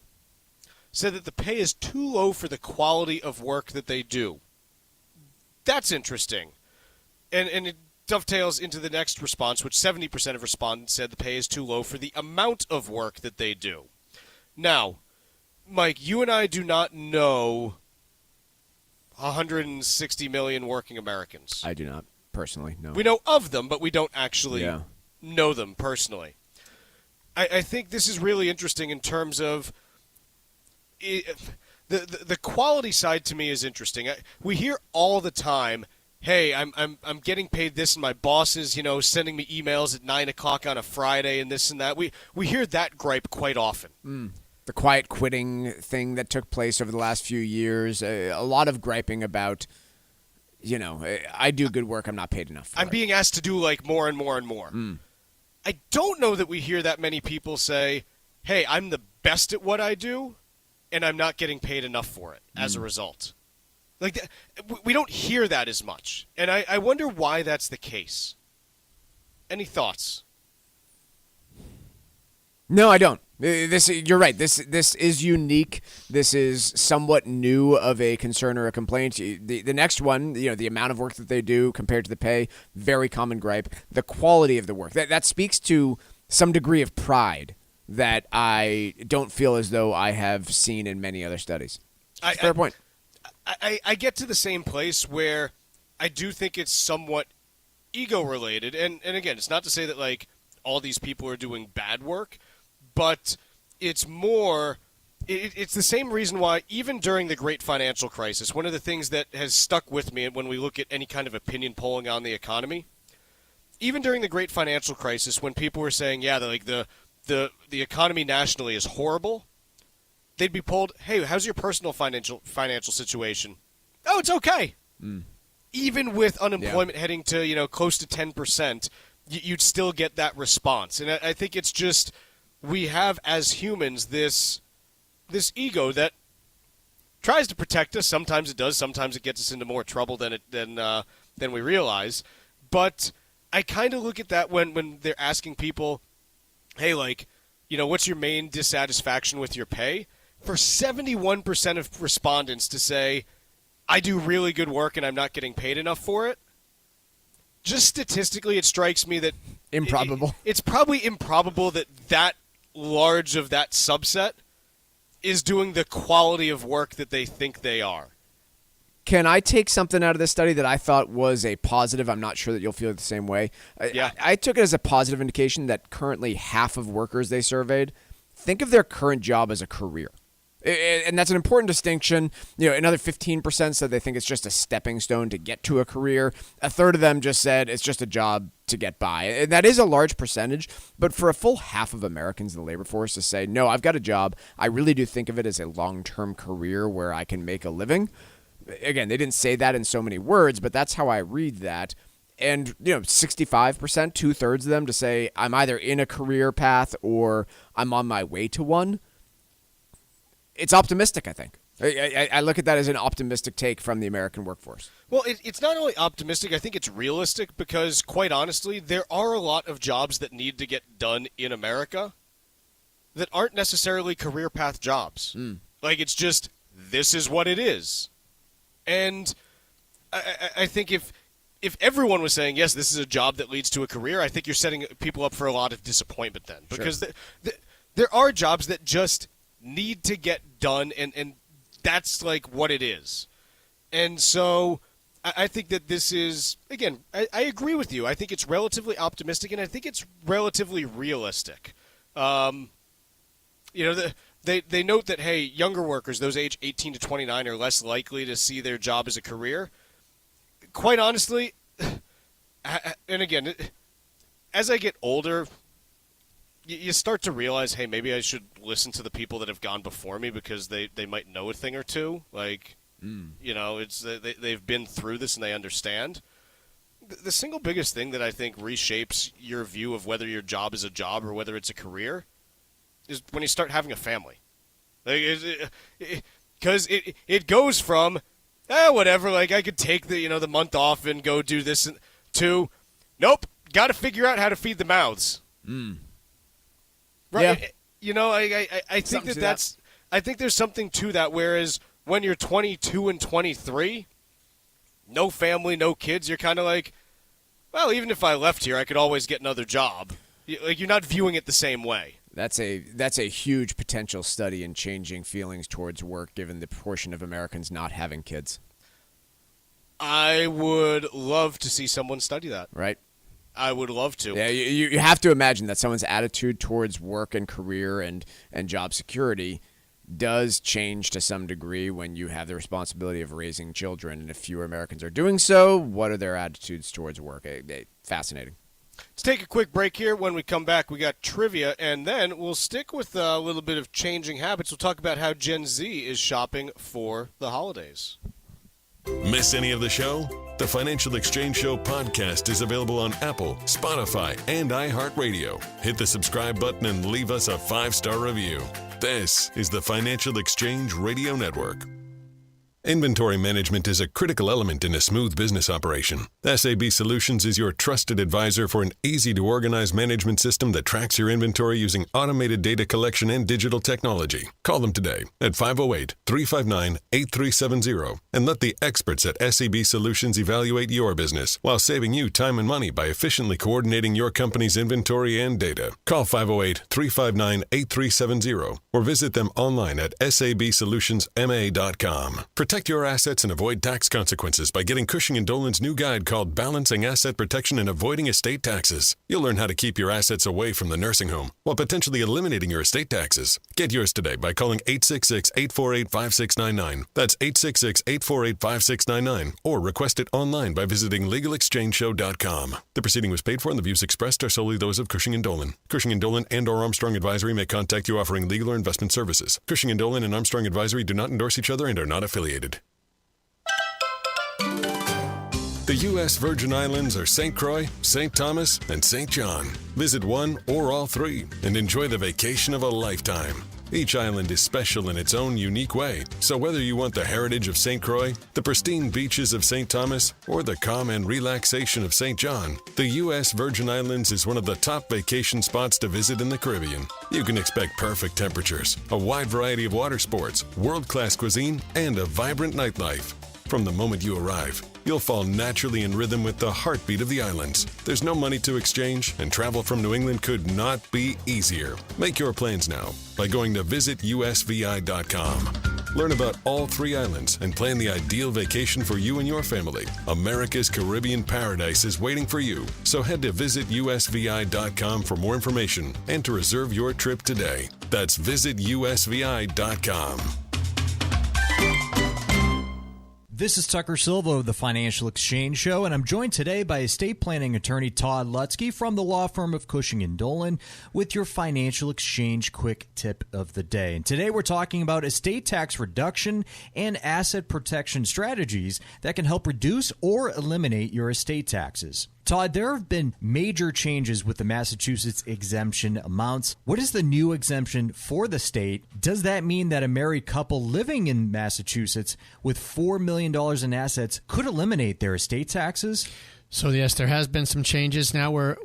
said that the pay is too low for the quality of work that they do. That's interesting. And it dovetails into the next response, which 70% of respondents said the pay is too low for the amount of work that they do. Now, Mike, you and I do not know 160 million working Americans. I do not, personally, no. We know of them, but we don't actually know them personally. I think this is really interesting in terms of the quality side. To me is interesting. We hear all the time, "Hey, I'm getting paid this, and my boss is sending me emails at 9:00 on a Friday and this and that." We hear that gripe quite often. The quiet quitting thing that took place over the last few years. A lot of griping about, I do good work, I'm not paid enough for I'm it. being asked to do like more and more and more. I don't know that we hear that many people say, "Hey, I'm the best at what I do, and I'm not getting paid enough for it as a result." Like, we don't hear that as much, and I wonder why that's the case. Any thoughts? No, I don't. You're right. This is unique. This is somewhat new of a concern or a complaint. The next one, the amount of work that they do compared to the pay, very common gripe. The quality of the work. That speaks to some degree of pride that I don't feel as though I have seen in many other studies. Fair point. I get to the same place where I do think it's somewhat ego-related. And again, it's not to say that like all these people are doing bad work, but it's more it's the same reason why even during the great financial crisis, one of the things that has stuck with me when we look at any kind of opinion polling on the economy, even during the great financial crisis when people were saying, yeah, the the economy nationally is horrible, they'd be polled, hey, how's your personal financial situation? Oh, it's okay. Even with unemployment heading to, close to 10%, you'd still get that response. And I think it's just we have, as humans, this ego that tries to protect us. Sometimes it does. Sometimes it gets us into more trouble than we realize. But I kind of look at that when they're asking people, hey, what's your main dissatisfaction with your pay? For 71% of respondents to say, I do really good work and I'm not getting paid enough for it, just statistically it strikes me that improbable. It's probably improbable that large of that subset is doing the quality of work that they think they are. Can I take something out of this study that I thought was a positive? I'm not sure that you'll feel the same way. Yeah. I took it as a positive indication that currently half of workers they surveyed think of their current job as a career. And that's an important distinction. Another 15% said they think it's just a stepping stone to get to a career. A third of them just said it's just a job to get by. And that is a large percentage. But for a full half of Americans in the labor force to say, no, I've got a job, I really do think of it as a long-term career where I can make a living. Again, they didn't say that in so many words, but that's how I read that. And, 65%, two-thirds of them to say I'm either in a career path or I'm on my way to one. It's optimistic, I think. I look at that as an optimistic take from the American workforce. Well, it's not only optimistic, I think it's realistic because, quite honestly, there are a lot of jobs that need to get done in America that aren't necessarily career path jobs. It's just, this is what it is. And I think if everyone was saying, yes, this is a job that leads to a career, I think you're setting people up for a lot of disappointment then. Because there are jobs that just need to get done, and that's what it is. And so I think that this is, again, I agree with you. I think it's relatively optimistic, and I think it's relatively realistic. They note that, hey, younger workers, those age 18 to 29, are less likely to see their job as a career. Quite honestly, and again, as I get older, you start to realize, hey, maybe I should listen to the people that have gone before me because they might know a thing or two. It's they've been through this and they understand. The single biggest thing that I think reshapes your view of whether your job is a job or whether it's a career is when you start having a family. Because it goes from, whatever, I could take the month off and go do this, to, nope, got to figure out how to feed the mouths. Right? Yeah. I think that's I think there's something to that, whereas when you're 22 and 23, no family, no kids, you're kind of like, well, even if I left here, I could always get another job. You're not viewing it the same way. That's a huge potential study in changing feelings towards work, given the proportion of Americans not having kids. I would love to see someone study that. Right. I would love to. Yeah, you have to imagine that someone's attitude towards work and career and job security does change to some degree when you have the responsibility of raising children. And if fewer Americans are doing so, what are their attitudes towards work? Fascinating. Let's take a quick break here. When we come back, we got trivia, and then we'll stick with a little bit of changing habits. We'll talk about how Gen Z is shopping for the holidays. Miss any of the show? The Financial Exchange Show podcast is available on Apple, Spotify, and iHeartRadio. Hit the subscribe button and leave us a 5-star review. This is the Financial Exchange Radio Network. Inventory management is a critical element in a smooth business operation. SAB Solutions is your trusted advisor for an easy-to-organize management system that tracks your inventory using automated data collection and digital technology. Call them today at 508-359-8370 and let the experts at SAB Solutions evaluate your business while saving you time and money by efficiently coordinating your company's inventory and data. Call 508-359-8370 or visit them online at sabsolutionsma.com. Protect Protect your assets and avoid tax consequences by getting Cushing & Dolan's new guide called Balancing Asset Protection and Avoiding Estate Taxes. You'll learn how to keep your assets away from the nursing home while potentially eliminating your estate taxes. Get yours today by calling 866-848-5699. That's 866-848-5699. Or request it online by visiting LegalExchangeShow.com. The proceeding was paid for and the views expressed are solely those of Cushing & Dolan. Cushing & Dolan and or Armstrong Advisory may contact you offering legal or investment services. Cushing & Dolan and Armstrong Advisory do not endorse each other and are not affiliated. The U.S. Virgin Islands are St. Croix, St. Thomas, and St. John. Visit one or all three and enjoy the vacation of a lifetime. Each island is special in its own unique way, so whether you want the heritage of St. Croix, the pristine beaches of St. Thomas, or the calm and relaxation of St. John, the U.S. Virgin Islands is one of the top vacation spots to visit in the Caribbean. You can expect perfect temperatures, a wide variety of water sports, world-class cuisine, and a vibrant nightlife. From the moment you arrive, you'll fall naturally in rhythm with the heartbeat of the islands. There's no money to exchange, and travel from New England could not be easier. Make your plans now by going to visitusvi.com. Learn about all three islands and plan the ideal vacation for you and your family. America's Caribbean paradise is waiting for you. So head to visitusvi.com for more information and to reserve your trip today. That's visitusvi.com. This is Tucker Silva of the Financial Exchange Show, and I'm joined today by estate planning attorney Todd Lutzke from the law firm of Cushing & Dolan with your Financial Exchange quick tip of the day. And today we're talking about estate tax reduction and asset protection strategies that can help reduce or eliminate your estate taxes. Todd, there have been major changes with the Massachusetts exemption amounts. What is the new exemption for the state? Does that mean that a married couple living in Massachusetts with $4 million in assets could eliminate their estate taxes? So, yes, there has been some changes. Now we're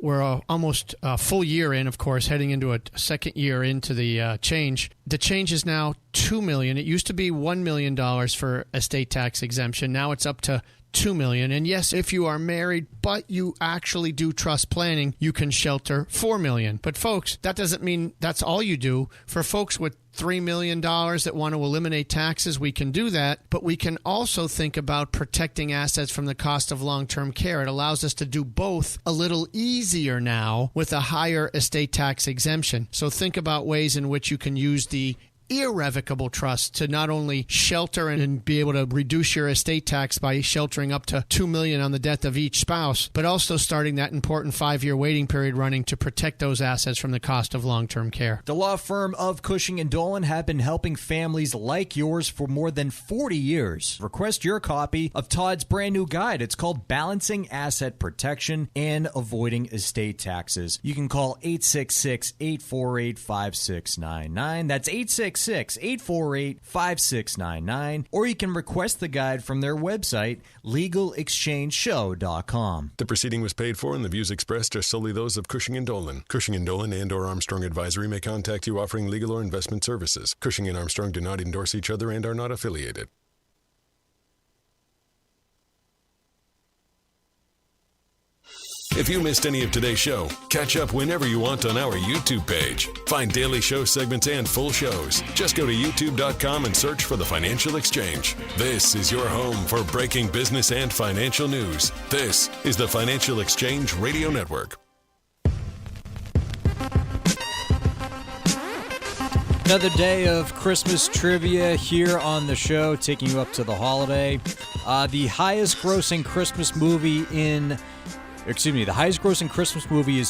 almost a full year in, of course, heading into a second year into the change. The change is now $2 million. It used to be $1 million for estate tax exemption. Now it's up to $2 million. And yes, if you are married, but you actually do trust planning, you can shelter $4 million. But folks, that doesn't mean that's all you do. For folks with $3 million that want to eliminate taxes, we can do that. But we can also think about protecting assets from the cost of long-term care. It allows us to do both a little easier now with a higher estate tax exemption. So think about ways in which you can use the irrevocable trust to not only shelter and be able to reduce your estate tax by sheltering up to $2 million on the death of each spouse, but also starting that important 5-year waiting period running to protect those assets from the cost of long-term care. The law firm of Cushing & Dolan have been helping families like yours for more than 40 years. Request your copy of Todd's brand new guide. It's called Balancing Asset Protection and Avoiding Estate Taxes. You can call 866-848-5699. That's 866-848-5699, or you can request the guide from their website, LegalExchangeShow.com. The proceeding was paid for and the views expressed are solely those of Cushing & Dolan. Cushing & Dolan and or Armstrong Advisory may contact you offering legal or investment services. Cushing & Armstrong do not endorse each other and are not affiliated. If you missed any of today's show, catch up whenever you want on our YouTube page. Find daily show segments and full shows. Just go to youtube.com and search for The Financial Exchange. This is your home for breaking business and financial news. This is the Financial Exchange Radio Network. Another day of Christmas trivia here on the show, taking you up to the holiday. The highest grossing Christmas movie is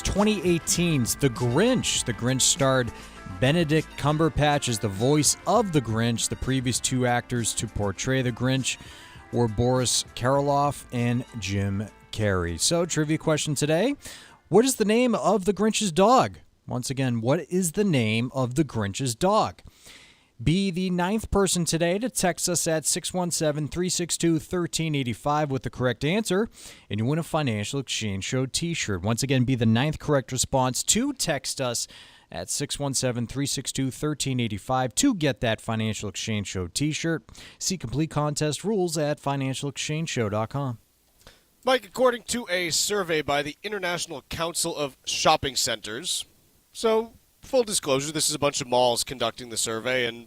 2018's The Grinch. The Grinch starred Benedict Cumberbatch as the voice of the Grinch. The previous two actors to portray the Grinch were Boris Karloff and Jim Carrey. So, trivia question today. What is the name of the Grinch's dog? Once again, what is the name of the Grinch's dog? Be the ninth person today to text us at 617-362-1385 with the correct answer, and you win a Financial Exchange Show t-shirt. Once again, be the ninth correct response to text us at 617-362-1385 to get that Financial Exchange Show t-shirt. See complete contest rules at financialexchangeshow.com. Mike, according to a survey by the International Council of Shopping Centers, so full disclosure, this is a bunch of malls conducting the survey, and,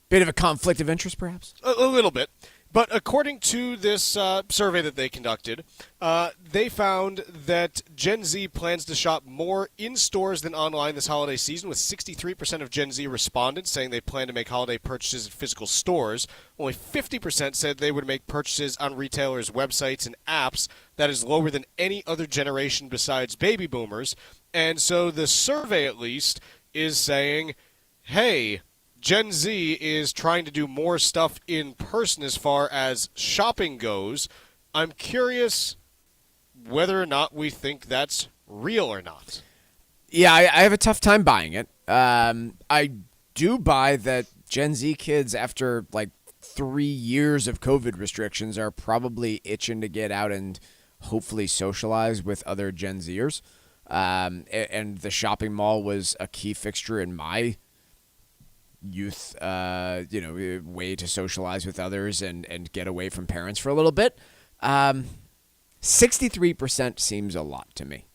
Bit of a conflict of interest, perhaps? A little bit. But according to this survey that they conducted, they found that Gen Z plans to shop more in stores than online this holiday season, with 63% of Gen Z respondents saying they plan to make holiday purchases at physical stores. Only 50% said they would make purchases on retailers' websites and apps. That is lower than any other generation besides baby boomers. And so the survey, at least, is saying, hey, Gen Z is trying to do more stuff in person as far as shopping goes. I'm curious whether or not we think that's real or not. Yeah, I have a tough time buying it. I do buy that Gen Z kids, after like 3 years of COVID restrictions, are probably itching to get out and hopefully socialize with other Gen Zers. And the shopping mall was a key fixture in my youth, way to socialize with others and get away from parents for a little bit. 63% seems a lot to me.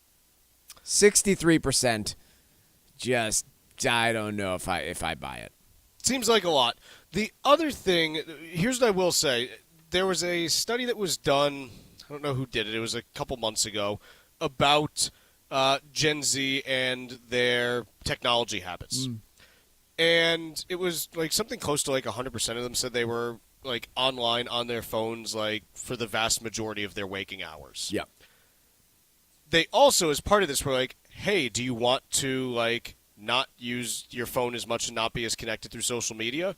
63% just, I don't know if I buy it. Seems like a lot. The other thing, here's what I will say. There was a study that was done, I don't know who did it, it was a couple months ago, about Gen Z and their technology habits. And it was like something close to like 100% of them said they were like online on their phones like for the vast majority of their waking hours. Yeah. They also, as part of this, were like, hey, do you want to like not use your phone as much and not be as connected through social media?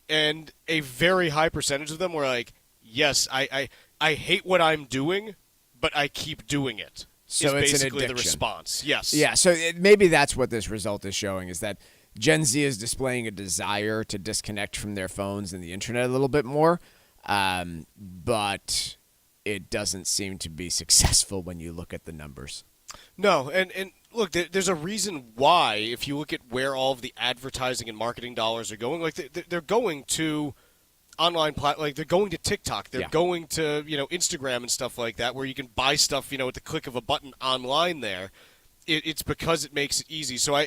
And a very high percentage of them were like, yes, I hate what I'm doing, but I keep doing it. So is it's basically an the addiction. response. Yes. Yeah, so maybe that's what this result is showing, is that Gen Z is displaying a desire to disconnect from their phones and the internet a little bit more, but it doesn't seem to be successful when you look at the numbers. No, and look, there's a reason why, if you look at where all of the advertising and marketing dollars are going, like they're going to online like they're going to TikTok, they're going to Instagram and stuff like that, where you can buy stuff with the click of a button online. There, it's because it makes it easy. So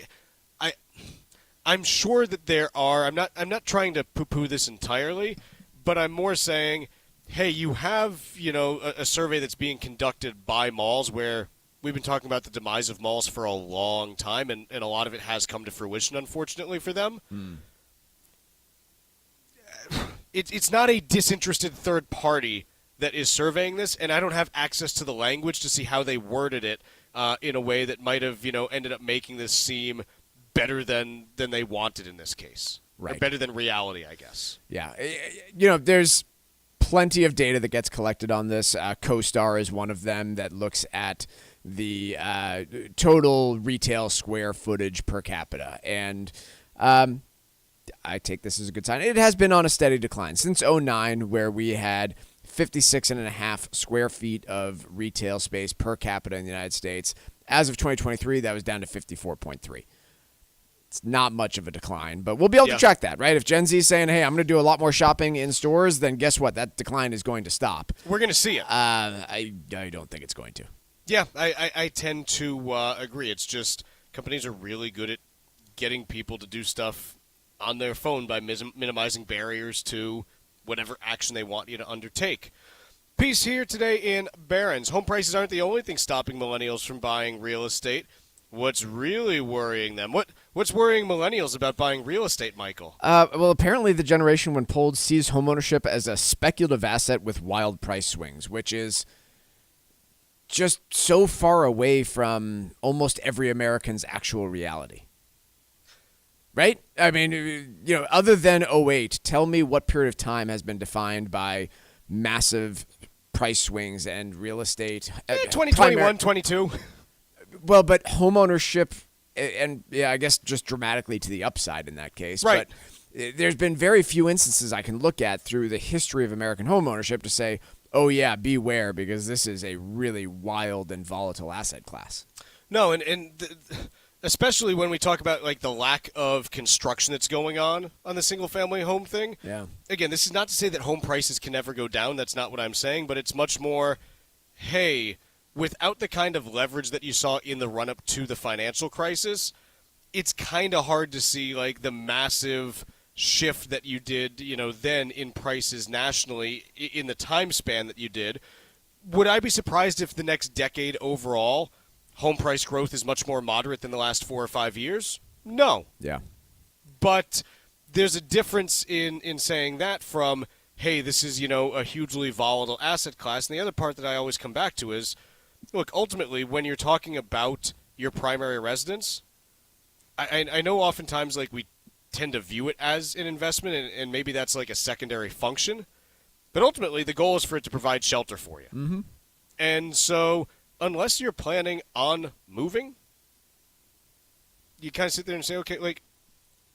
I'm sure that there are. I'm not trying to poo-poo this entirely, but I'm more saying, hey, you have a survey that's being conducted by malls where we've been talking about the demise of malls for a long time, and a lot of it has come to fruition, unfortunately for them. It's not a disinterested third party that is surveying this, and I don't have access to the language to see how they worded it in a way that might have ended up making this seem better than they wanted in this case. Right. Or better than reality, I guess. Yeah. There's plenty of data that gets collected on this. CoStar is one of them that looks at the total retail square footage per capita. And I take this as a good sign. It has been on a steady decline since 2009, where we had 56.5 square feet of retail space per capita in the United States. As of 2023, that was down to 54.3. It's not much of a decline, but we'll be able to track that, right? If Gen Z is saying, hey, I'm going to do a lot more shopping in stores, then guess what? That decline is going to stop. We're going to see it. I don't think it's going to. Yeah, I tend to agree. It's just companies are really good at getting people to do stuff on their phone by minimizing barriers to whatever action they want you to undertake. Piece here today in Barron's. Home prices aren't the only thing stopping millennials from buying real estate. What's really worrying them? What's worrying millennials about buying real estate, Michael? Well, apparently the generation, when polled, sees homeownership as a speculative asset with wild price swings, which is just so far away from almost every American's actual reality. Right? I mean, other than 2008, tell me what period of time has been defined by massive price swings and real estate. 2021, 22. Well, but homeownership, and I guess just dramatically to the upside in that case. Right. But there's been very few instances I can look at through the history of American homeownership to say, oh yeah, beware, because this is a really wild and volatile asset class. No, especially when we talk about like the lack of construction that's going on the single-family home thing. Yeah. Again, this is not to say that home prices can never go down. That's not what I'm saying. But it's much more, hey, without the kind of leverage that you saw in the run-up to the financial crisis, it's kind of hard to see like the massive shift that you did, then in prices nationally in the time span that you did. Would I be surprised if the next decade overall home price growth is much more moderate than the last 4 or 5 years? No. Yeah. But there's a difference in saying that from, hey, this is, a hugely volatile asset class. And the other part that I always come back to is, look, ultimately, when you're talking about your primary residence, I know oftentimes like we tend to view it as an investment, and maybe that's like a secondary function. But ultimately, the goal is for it to provide shelter for you. Mm-hmm. And so unless you're planning on moving, you kind of sit there and say, okay, like,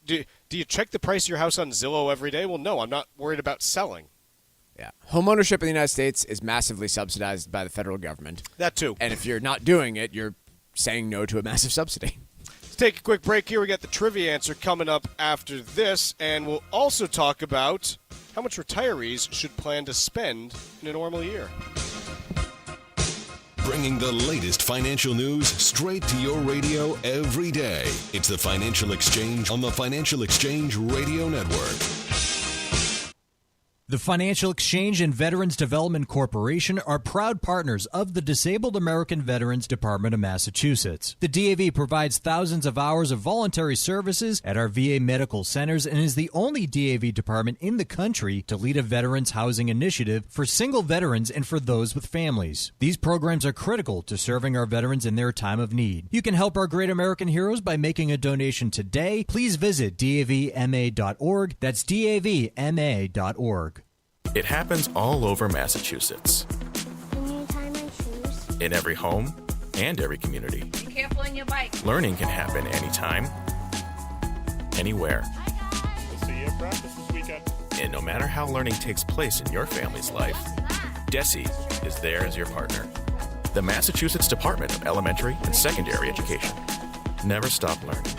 do you check the price of your house on Zillow every day? Well, no, I'm not worried about selling. Yeah. Homeownership in the United States is massively subsidized by the federal government. That too. And if you're not doing it, you're saying no to a massive subsidy. Let's take a quick break here. We got the trivia answer coming up after this, and we'll also talk about how much retirees should plan to spend in a normal year. Bringing the latest financial news straight to your radio every day. It's the Financial Exchange on the Financial Exchange Radio Network. The Financial Exchange and Veterans Development Corporation are proud partners of the Disabled American Veterans Department of Massachusetts. The DAV provides thousands of hours of voluntary services at our VA medical centers and is the only DAV department in the country to lead a veterans housing initiative for single veterans and for those with families. These programs are critical to serving our veterans in their time of need. You can help our great American heroes by making a donation today. Please visit davma.org. That's davma.org. It happens all over Massachusetts. Can you tie my shoes? In every home and every community. Be careful on your bike. Learning can happen anytime, anywhere. We'll see you at practice this weekend. And no matter how learning takes place in your family's life, DESE is there as your partner. The Massachusetts Department of Elementary and Secondary Education. Never stop learning.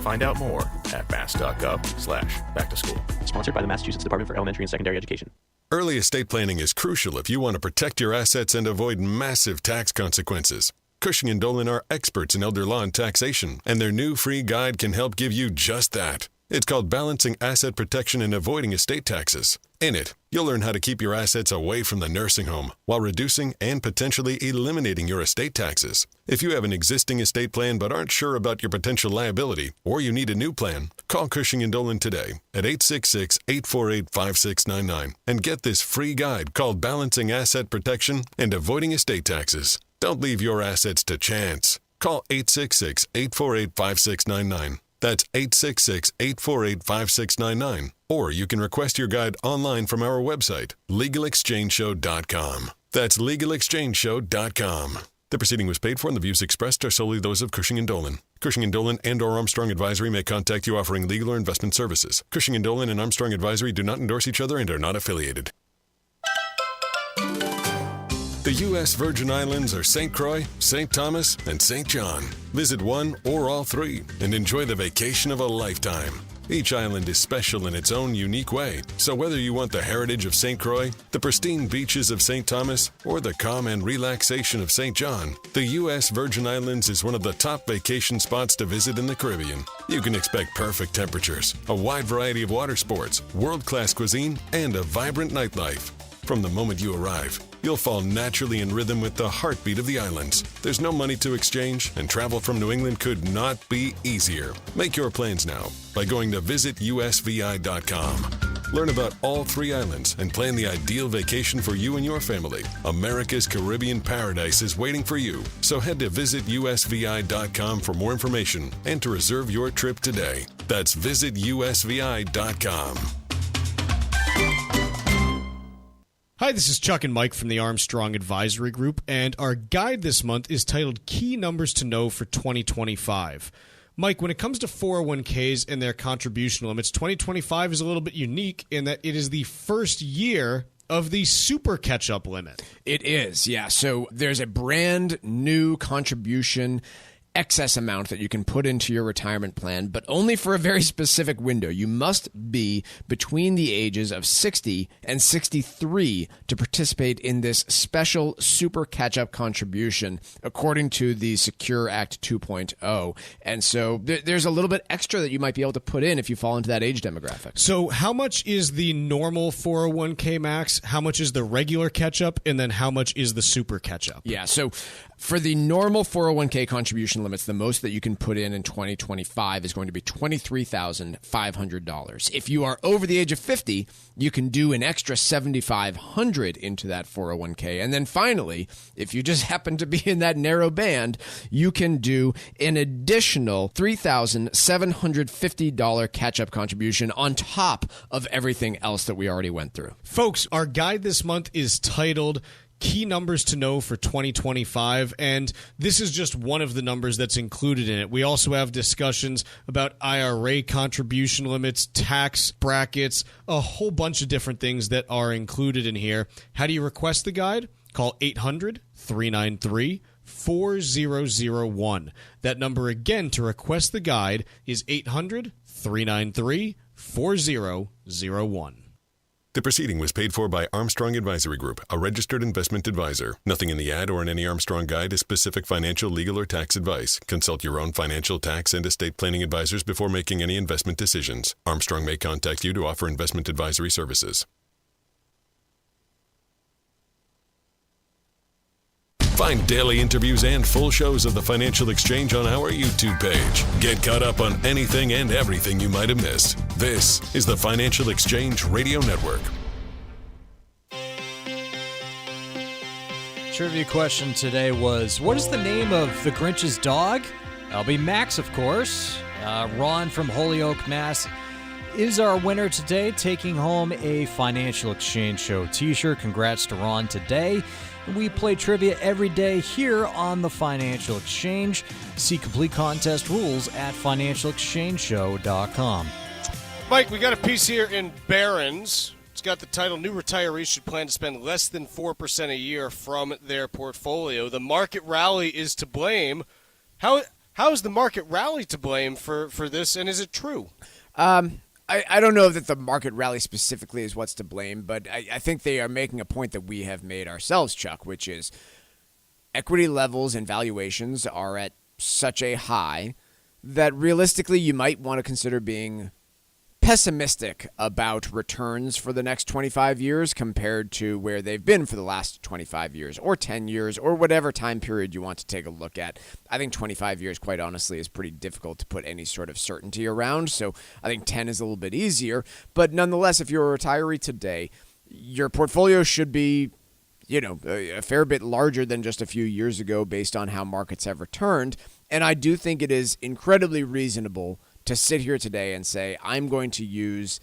Find out more at mass.gov/back-to-school. Sponsored by the Massachusetts Department for Elementary and Secondary Education. Early estate planning is crucial if you want to protect your assets and avoid massive tax consequences. Cushing & Dolan are experts in elder law and taxation, and their new free guide can help give you just that. It's called Balancing Asset Protection and Avoiding Estate Taxes. In it, you'll learn how to keep your assets away from the nursing home while reducing and potentially eliminating your estate taxes. If you have an existing estate plan but aren't sure about your potential liability, or you need a new plan, call Cushing & Dolan today at 866-848-5699 and get this free guide called Balancing Asset Protection and Avoiding Estate Taxes. Don't leave your assets to chance. Call 866-848-5699. That's 866-848-5699. Or you can request your guide online from our website, LegalExchangeShow.com. That's LegalExchangeShow.com. The proceeding was paid for and the views expressed are solely those of Cushing & Dolan. Cushing & Dolan and or Armstrong Advisory may contact you offering legal or investment services. Cushing & Dolan and Armstrong Advisory do not endorse each other and are not affiliated. The U.S. Virgin Islands are St. Croix, St. Thomas, and St. John. Visit one or all three and enjoy the vacation of a lifetime. Each island is special in its own unique way, so whether you want the heritage of St. Croix, the pristine beaches of St. Thomas, or the calm and relaxation of St. John, the U.S. Virgin Islands is one of the top vacation spots to visit in the Caribbean. You can expect perfect temperatures, a wide variety of water sports, world-class cuisine, and a vibrant nightlife. From the moment you arrive, you'll fall naturally in rhythm with the heartbeat of the islands. There's no money to exchange, and travel from New England could not be easier. Make your plans now by going to visitusvi.com. Learn about all three islands and plan the ideal vacation for you and your family. America's Caribbean paradise is waiting for you. So head to visitusvi.com for more information and to reserve your trip today. That's visitusvi.com. Hi, this is Chuck and Mike from the Armstrong Advisory Group, and our guide this month is titled Key Numbers to Know for 2025. Mike, when it comes to 401ks and their contribution limits, 2025 is a little bit unique in that it is the first year of the super catch-up limit. It is, yeah. So there's a brand new contribution excess amount that you can put into your retirement plan, but only for a very specific window. You must be between the ages of 60 and 63 to participate in this special super catch-up contribution, according to the Secure Act 2.0. And so there's a little bit extra that you might be able to put in if you fall into that age demographic. So how much is the normal 401k max? How much is the regular catch-up? And then how much is the super catch-up? Yeah, so for the normal 401k contribution limits, the most that you can put in 2025 is going to be $23,500. If you are over the age of 50, you can do an extra $7,500 into that 401k. And then finally, if you just happen to be in that narrow band, you can do an additional $3,750 catch-up contribution on top of everything else that we already went through. Folks, our guide this month is titled Key Numbers to Know for 2025, and this is just one of the numbers that's included in it. We also have discussions about IRA contribution limits, tax brackets, a whole bunch of different things that are included in here. How do you request the guide? Call 800-393-4001. That number again to request the guide is 800-393-4001. The proceeding was paid for by Armstrong Advisory Group, a registered investment advisor. Nothing in the ad or in any Armstrong guide is specific financial, legal, or tax advice. Consult your own financial, tax, and estate planning advisors before making any investment decisions. Armstrong may contact you to offer investment advisory services. Find daily interviews and full shows of the Financial Exchange on our YouTube page. Get caught up on anything and everything you might have missed. This is the Financial Exchange Radio Network. Trivia question today was, what is the name of the Grinch's dog? That'll be Max, of course. Ron from Holyoke, Mass. is our winner today, taking home a Financial Exchange Show t-shirt. Congrats to Ron today. We play trivia every day here on the Financial Exchange. See complete contest rules at financialexchangeshow.com. Mike, we got a piece here in Barron's. It's got the title, New Retirees Should Plan to Spend Less Than 4% a Year from Their Portfolio. The market rally is to blame. How is the market rally to blame for this, and is it true? I don't know that the market rally specifically is what's to blame, but I think they are making a point that we have made ourselves, Chuck, which is equity levels and valuations are at such a high that realistically you might want to consider being pessimistic about returns for the next 25 years compared to where they've been for the last 25 years or 10 years or whatever time period you want to take a look at. I think 25 years, quite honestly, is pretty difficult to put any sort of certainty around. So I think 10 is a little bit easier. But nonetheless, if you're a retiree today, your portfolio should be, a fair bit larger than just a few years ago based on how markets have returned. And I do think it is incredibly reasonable to sit here today and say, I'm going to use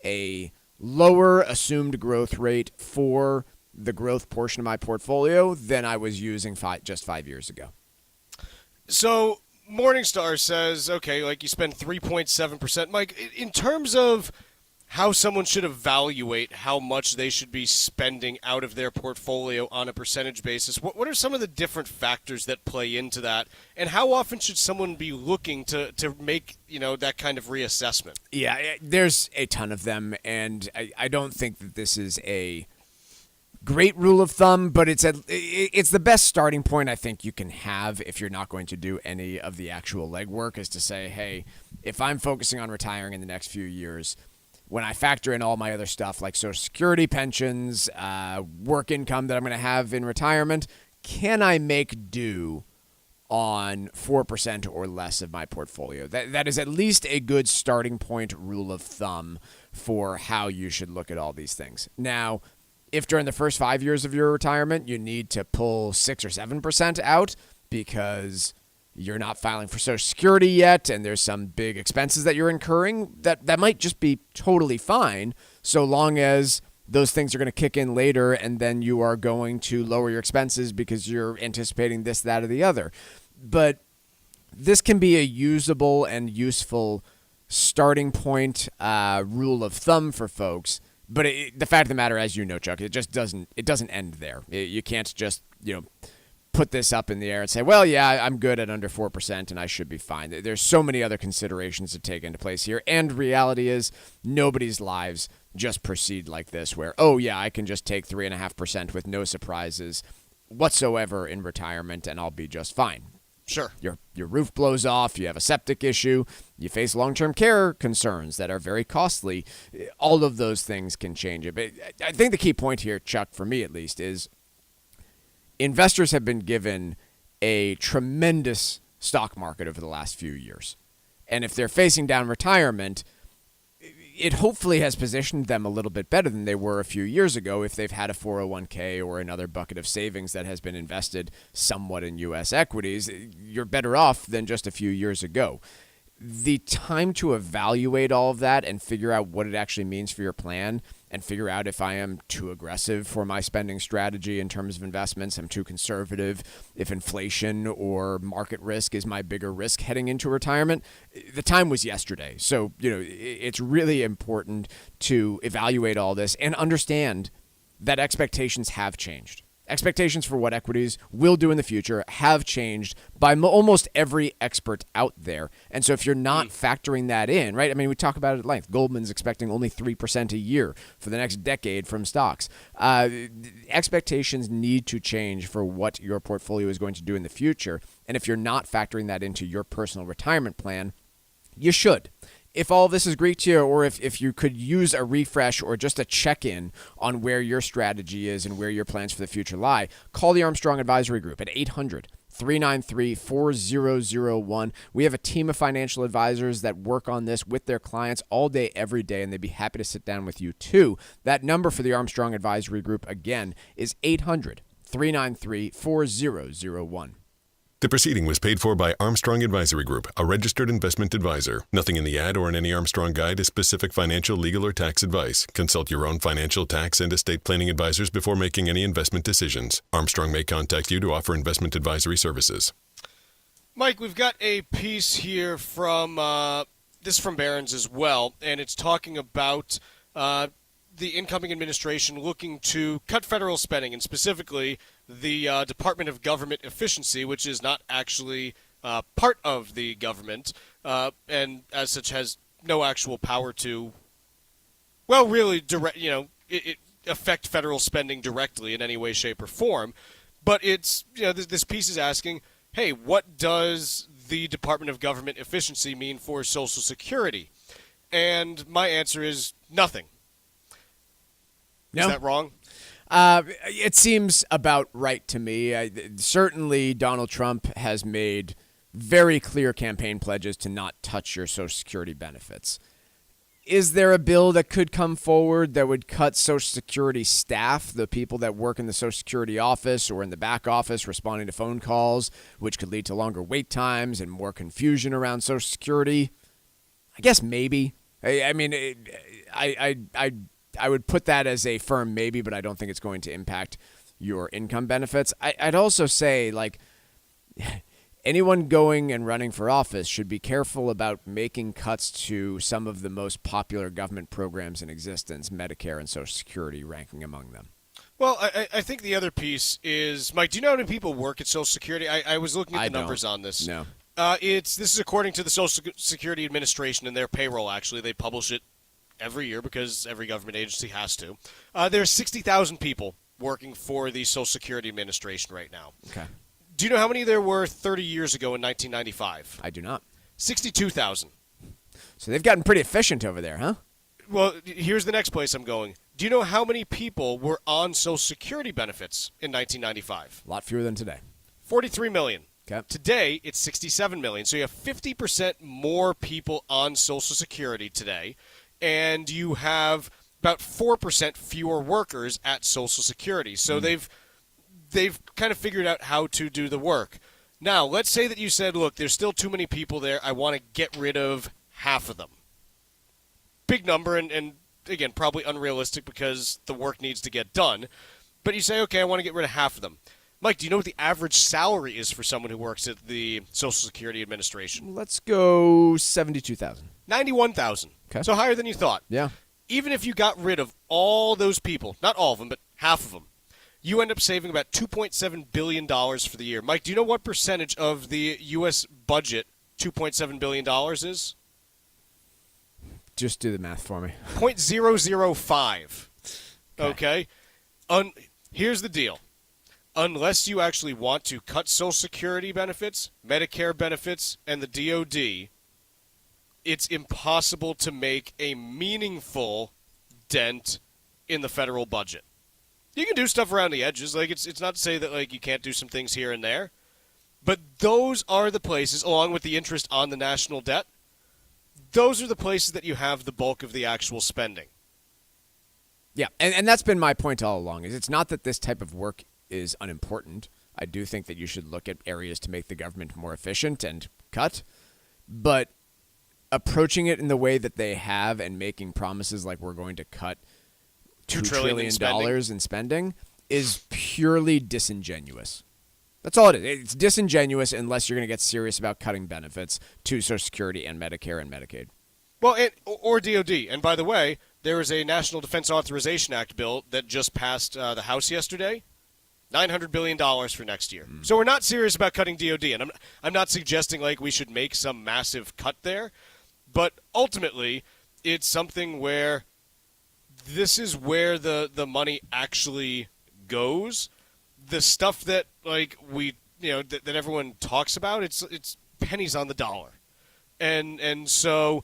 a lower assumed growth rate for the growth portion of my portfolio than I was using just 5 years ago. So Morningstar says, okay, like you spend 3.7%. Mike, in terms of how someone should evaluate how much they should be spending out of their portfolio on a percentage basis, what are some of the different factors that play into that? And how often should someone be looking to make, that kind of reassessment? Yeah, there's a ton of them, and I don't think that this is a great rule of thumb, but it's the best starting point I think you can have if you're not going to do any of the actual legwork, is to say, hey, if I'm focusing on retiring in the next few years, when I factor in all my other stuff like Social Security, pensions, work income that I'm going to have in retirement, can I make do on 4% or less of my portfolio? That is at least a good starting point rule of thumb for how you should look at all these things. Now, if during the first 5 years of your retirement you need to pull 6 or 7% out because you're not filing for Social Security yet, and there's some big expenses that you're incurring, that might just be totally fine, so long as those things are going to kick in later, and then you are going to lower your expenses because you're anticipating this, that, or the other. But this can be a usable and useful starting point rule of thumb for folks. But the fact of the matter, as you know, Chuck, it doesn't end there. You can't just, put this up in the air and say, well, yeah, I'm good at under 4% and I should be fine. There's so many other considerations to take into place here. And reality is nobody's lives just proceed like this where, oh, yeah, I can just take 3.5% with no surprises whatsoever in retirement and I'll be just fine. Sure. Your roof blows off, you have a septic issue, you face long-term care concerns that are very costly. All of those things can change it. But I think the key point here, Chuck, for me at least, is investors have been given a tremendous stock market over the last few years. And if they're facing down retirement, it hopefully has positioned them a little bit better than they were a few years ago if they've had a 401k or another bucket of savings that has been invested somewhat in U.S. equities. You're better off than just a few years ago. The time to evaluate all of that and figure out what it actually means for your plan and figure out if I am too aggressive for my spending strategy in terms of investments, I'm too conservative, if inflation or market risk is my bigger risk heading into retirement, the time was yesterday. So, it's really important to evaluate all this and understand that expectations have changed. Expectations for what equities will do in the future have changed by almost every expert out there. And so if you're not factoring that in, right? I mean, we talk about it at length. Goldman's expecting only 3% a year for the next decade from stocks. Expectations need to change for what your portfolio is going to do in the future. And if you're not factoring that into your personal retirement plan, you should. If all this is Greek to you, or if you could use a refresh or just a check-in on where your strategy is and where your plans for the future lie, call the Armstrong Advisory Group at 800-393-4001. We have a team of financial advisors that work on this with their clients all day, every day, and they'd be happy to sit down with you too. That number for the Armstrong Advisory Group, again, is 800-393-4001. The proceeding was paid for by Armstrong Advisory Group, a registered investment advisor. Nothing in the ad or in any Armstrong guide is specific financial, legal, or tax advice. Consult your own financial, tax, and estate planning advisors before making any investment decisions. Armstrong may contact you to offer investment advisory services. Mike, we've got a piece here from this from Barron's as well, and it's talking about the incoming administration looking to cut federal spending, and specifically the Department of Government Efficiency, which is not actually part of the government, and as such has no actual power to, well, really it affect federal spending directly in any way, shape, or form. But it's, this piece is asking, hey, what does the Department of Government Efficiency mean for Social Security? And my answer is nothing. No. Is that wrong? It seems about right to me. Certainly, Donald Trump has made very clear campaign pledges to not touch your Social Security benefits. Is there a bill that could come forward that would cut Social Security staff, the people that work in the Social Security office or in the back office responding to phone calls, which could lead to longer wait times and more confusion around Social Security? I guess maybe. I mean, I would put that as a firm maybe, but I don't think it's going to impact your income benefits. I'd also say, anyone going and running for office should be careful about making cuts to some of the most popular government programs in existence, Medicare and Social Security ranking among them. Well, I think the other piece is, Mike, do you know how many people work at Social Security? I was looking at the numbers on this. No. This is according to the Social Security Administration and their payroll, actually. They publish it every year because every government agency has to. There are 60,000 people working for the Social Security Administration right now. Okay. Do you know how many there were 30 years ago in 1995? I do not. 62,000. So they've gotten pretty efficient over there, huh? Well, here's the next place I'm going. Do you know how many people were on Social Security benefits in 1995? A lot fewer than today. 43 million. Okay. Today, it's 67 million. So you have 50% more people on Social Security today, and you have about 4% fewer workers at Social Security. So they've kind of figured out how to do the work. Now, let's say that you said, look, there's still too many people there. I want to get rid of half of them. Big number, and again, probably unrealistic because the work needs to get done. But you say, okay, I want to get rid of half of them. Mike, do you know what the average salary is for someone who works at the Social Security Administration? Let's go 72,000. 91,000. Okay. So higher than you thought. Yeah. Even if you got rid of all those people, not all of them, but half of them, you end up saving about $2.7 billion for the year. Mike, do you know what percentage of the U.S. budget $2.7 billion is? Just do the math for me. 0.005. Okay? Here's the deal. Unless you actually want to cut Social Security benefits, Medicare benefits, and the DOD, it's impossible to make a meaningful dent in the federal budget. You can do stuff around the edges. Like it's not to say that like you can't do some things here and there, but those are the places, along with the interest on the national debt, those are the places that you have the bulk of the actual spending. Yeah, and that's been my point all along. Is it's not that this type of work is unimportant. I do think that you should look at areas to make the government more efficient and cut, but approaching it in the way that they have and making promises like we're going to cut $2 trillion in spending is purely disingenuous. That's all it is. It's disingenuous unless you're going to get serious about cutting benefits to Social Security and Medicare and Medicaid. Well, or DOD. And by the way, there is a National Defense Authorization Act bill that just passed the House yesterday. $900 billion for next year. So we're not serious about cutting DOD. And I'm not suggesting like we should make some massive cut there. But ultimately, it's something where this is where the money actually goes. The stuff that like that everyone talks about, it's pennies on the dollar. And so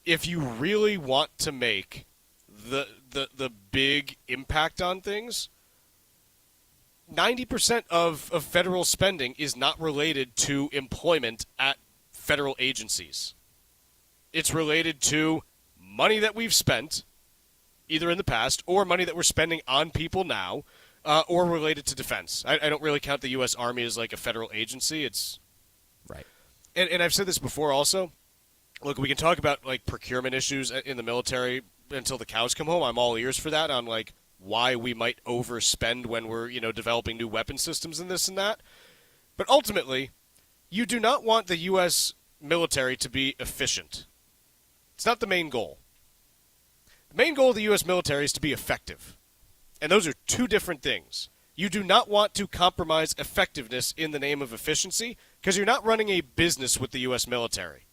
if you really want to make the big impact on things, 90% of federal spending is not related to employment at federal agencies. It's related to money that we've spent, either in the past, or money that we're spending on people now, or related to defense. I don't really count the U.S. Army as like a federal agency. It's right. And I've said this before also. Look, we can talk about like procurement issues in the military until the cows come home. I'm all ears for that on like why we might overspend when we're, developing new weapon systems and this and that. But ultimately, you do not want the U.S. military to be efficient. It's not the main goal. The main goal of the U.S. military is to be effective. And those are two different things. You do not want to compromise effectiveness in the name of efficiency because you're not running a business with the U.S. military.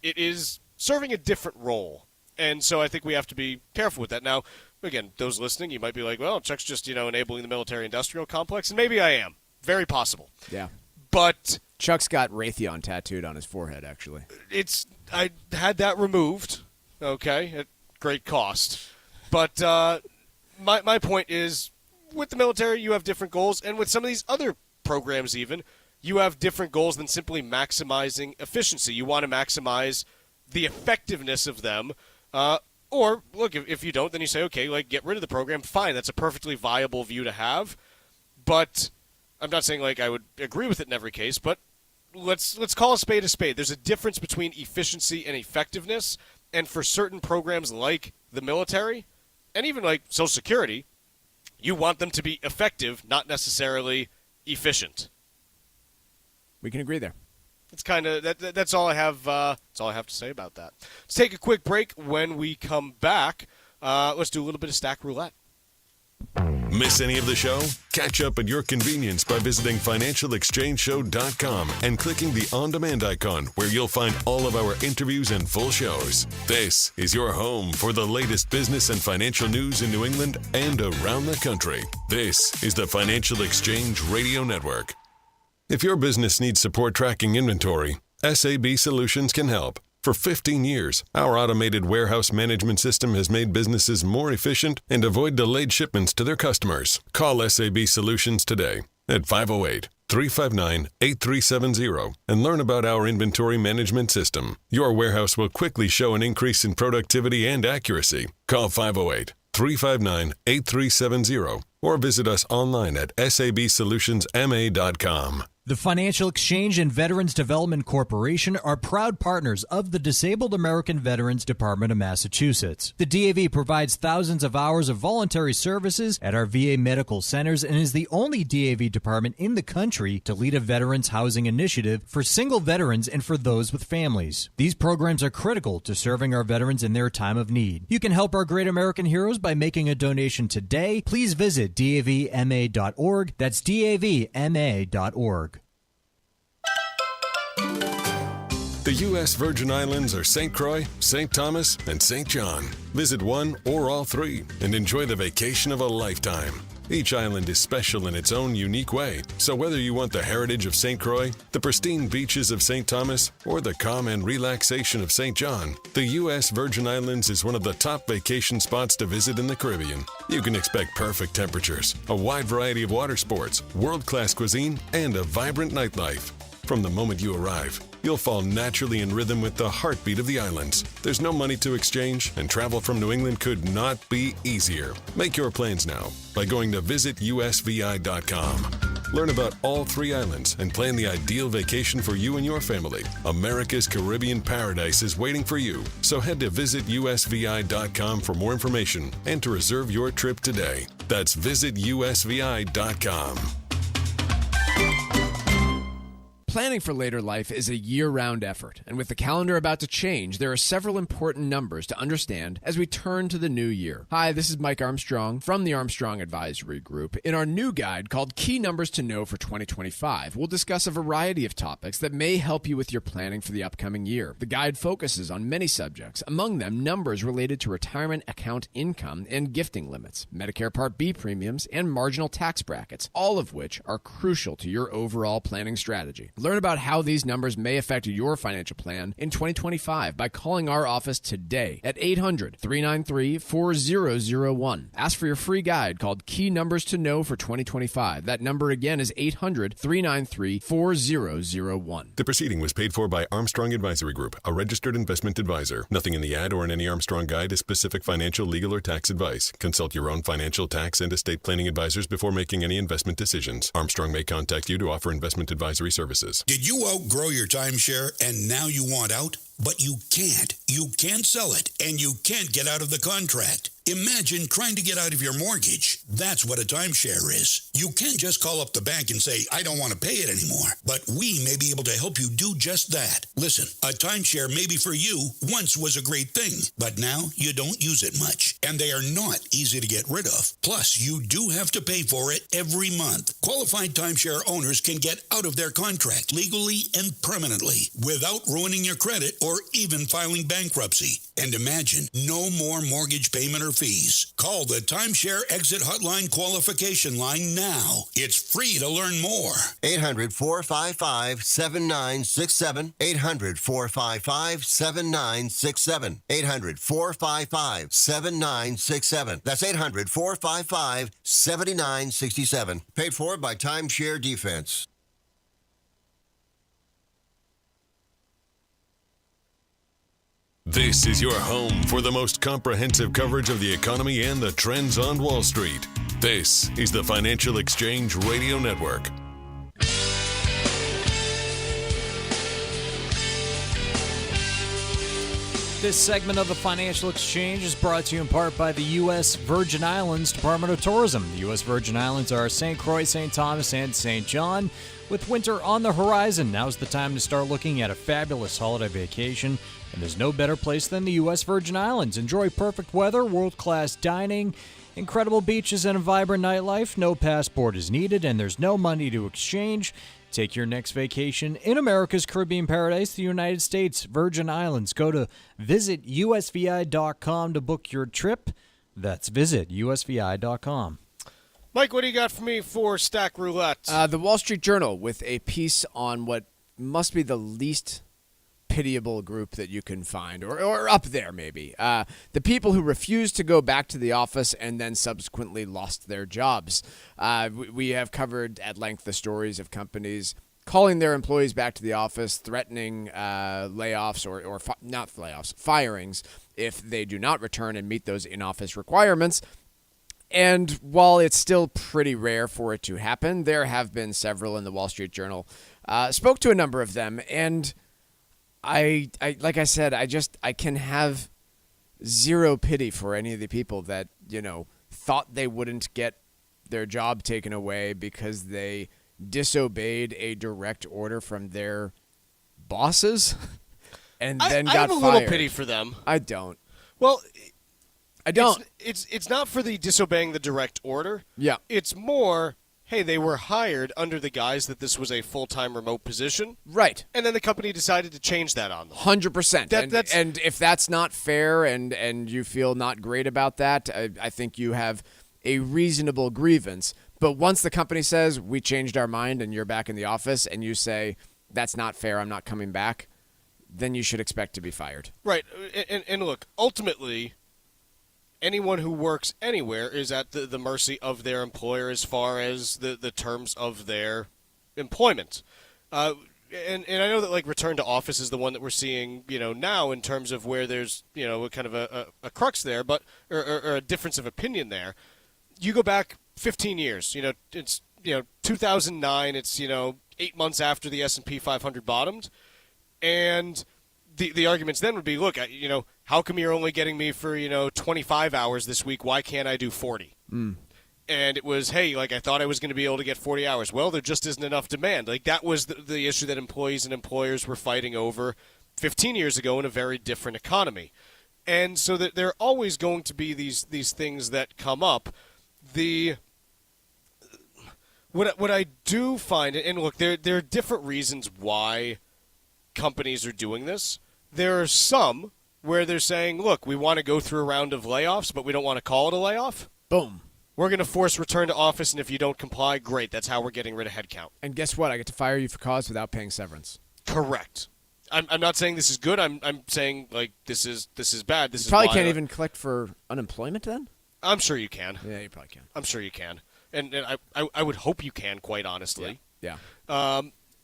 It is serving a different role. And so I think we have to be careful with that. Now, again, those listening, you might be like, well, Chuck's just, enabling the military-industrial complex. And maybe I am. Very possible. Yeah. But Chuck's got Raytheon tattooed on his forehead, actually. I had that removed, okay, at great cost. But my point is, with the military, you have different goals. And with some of these other programs even, you have different goals than simply maximizing efficiency. You want to maximize the effectiveness of them. Or, look, if you don't, then you say, okay, like, get rid of the program. Fine, that's a perfectly viable view to have. But I'm not saying, like, I would agree with it in every case, but let's call a spade a spade. There's a difference between efficiency and effectiveness, and for certain programs like the military, and even like Social Security, you want them to be effective, not necessarily efficient. We can agree there. It's kind of that's all I have. That's all I have to say about that. Let's take a quick break. When we come back, let's do a little bit of Stack Roulette. Miss any of the show? Catch up at your convenience by visiting financialexchangeshow.com and clicking the on-demand icon where you'll find all of our interviews and full shows. This is your home for the latest business and financial news in New England and around the country. This is the Financial Exchange Radio Network. If your business needs support tracking inventory, SAB Solutions can help. For 15 years, our automated warehouse management system has made businesses more efficient and avoid delayed shipments to their customers. Call SAB Solutions today at 508-359-8370 and learn about our inventory management system. Your warehouse will quickly show an increase in productivity and accuracy. Call 508-359-8370 or visit us online at sabsolutionsma.com. The Financial Exchange and Veterans Development Corporation are proud partners of the Disabled American Veterans Department of Massachusetts. The DAV provides thousands of hours of voluntary services at our VA medical centers and is the only DAV department in the country to lead a veterans housing initiative for single veterans and for those with families. These programs are critical to serving our veterans in their time of need. You can help our great American heroes by making a donation today. Please visit davma.org. That's davma.org. The U.S. Virgin Islands are St. Croix, St. Thomas, and St. John. Visit one or all three and enjoy the vacation of a lifetime. Each island is special in its own unique way, so whether you want the heritage of St. Croix, the pristine beaches of St. Thomas, or the calm and relaxation of St. John, the U.S. Virgin Islands is one of the top vacation spots to visit in the Caribbean. You can expect perfect temperatures, a wide variety of water sports, world-class cuisine, and a vibrant nightlife. From the moment you arrive, you'll fall naturally in rhythm with the heartbeat of the islands. There's no money to exchange, and travel from New England could not be easier. Make your plans now by going to visitusvi.com. Learn about all three islands and plan the ideal vacation for you and your family. America's Caribbean paradise is waiting for you. So head to visitusvi.com for more information and to reserve your trip today. That's visitusvi.com. Planning for later life is a year-round effort, and with the calendar about to change, there are several important numbers to understand as we turn to the new year. Hi, this is Mike Armstrong from the Armstrong Advisory Group. In our new guide called Key Numbers to Know for 2025, we'll discuss a variety of topics that may help you with your planning for the upcoming year. The guide focuses on many subjects, among them numbers related to retirement account income and gifting limits, Medicare Part B premiums, and marginal tax brackets, all of which are crucial to your overall planning strategy. Learn about how these numbers may affect your financial plan in 2025 by calling our office today at 800-393-4001. Ask for your free guide called Key Numbers to Know for 2025. That number again is 800-393-4001. The proceeding was paid for by Armstrong Advisory Group, a registered investment advisor. Nothing in the ad or in any Armstrong guide is specific financial, legal, or tax advice. Consult your own financial, tax, and estate planning advisors before making any investment decisions. Armstrong may contact you to offer investment advisory services. Did you outgrow your timeshare and now you want out? But you can't. You can't sell it, and you can't get out of the contract. Imagine trying to get out of your mortgage. That's what a timeshare is. You can't just call up the bank and say, I don't want to pay it anymore. But we may be able to help you do just that. Listen, a timeshare maybe for you once was a great thing, but now you don't use it much. And they are not easy to get rid of. Plus, you do have to pay for it every month. Qualified timeshare owners can get out of their contract legally and permanently without ruining your credit or even filing bankruptcy. And imagine no more mortgage payment or fees. Call the Timeshare Exit Hotline qualification line now. It's free to learn more. 800-455-7967. 800-455-7967. 800-455-7967. That's 800-455-7967. Paid for by Timeshare Defense. This is your home for the most comprehensive coverage of the economy and the trends on Wall Street. This is the Financial Exchange Radio Network. This segment of the Financial Exchange is brought to you in part by the U.S. Virgin Islands Department of Tourism. The U.S. Virgin Islands are St. Croix, St. Thomas, and St. John. With winter on the horizon, now's the time to start looking at a fabulous holiday vacation, and there's no better place than the U.S. Virgin Islands. Enjoy perfect weather, world-class dining, incredible beaches, and a vibrant nightlife. No passport is needed, and there's no money to exchange. Take your next vacation in America's Caribbean paradise, the United States Virgin Islands. Go to visitusvi.com to book your trip. That's visitusvi.com. Mike, what do you got for me for Stack Roulette? The Wall Street Journal with a piece on what must be the least pitiable group that you can find, or up there maybe. The people who refused to go back to the office and then subsequently lost their jobs. We have covered at length the stories of companies calling their employees back to the office, threatening layoffs or not layoffs, firings if they do not return and meet those in-office requirements. And while it's still pretty rare for it to happen, there have been several in the Wall Street Journal. Spoke to a number of them, and I like I said, I can have zero pity for any of the people that, thought they wouldn't get their job taken away because they disobeyed a direct order from their bosses and then got fired. I have a little pity for them. I don't. Well, I don't. It's not for the disobeying the direct order. Yeah. It's more, hey, they were hired under the guise that this was a full-time remote position. Right. And then the company decided to change that on them. 100%. And if that's not fair and you feel not great about that, I think you have a reasonable grievance. But once the company says, we changed our mind and you're back in the office, and you say, that's not fair, I'm not coming back, then you should expect to be fired. Right. And look, ultimately, anyone who works anywhere is at the mercy of their employer as far as the terms of their employment. And I know that like return to office is the one that we're seeing, now in terms of where there's, kind of a crux there, but or a difference of opinion there. You go back 15 years, it's 2009, it's 8 months after the S&P 500 bottomed, and the arguments then would be, look, how come you're only getting me for 25 hours this week? Why can't I do 40? And it was, hey, like I thought I was going to be able to get 40 hours. Well, there just isn't enough demand. Like that was the issue that employees and employers were fighting over 15 years ago in a very different economy. And so that there are always going to be these things that come up. What I do find, and look, there are different reasons why companies are doing this. There are some where they're saying, look, we want to go through a round of layoffs, but we don't want to call it a layoff. Boom. We're going to force return to office, and if you don't comply, great. That's how we're getting rid of headcount. And guess what? I get to fire you for cause without paying severance. Correct. I'm not saying this is good. I'm saying like this is bad. This you is probably why can't even collect for unemployment then? I'm sure you can. Yeah, you probably can. I'm sure you can. And I would hope you can, quite honestly. Yeah.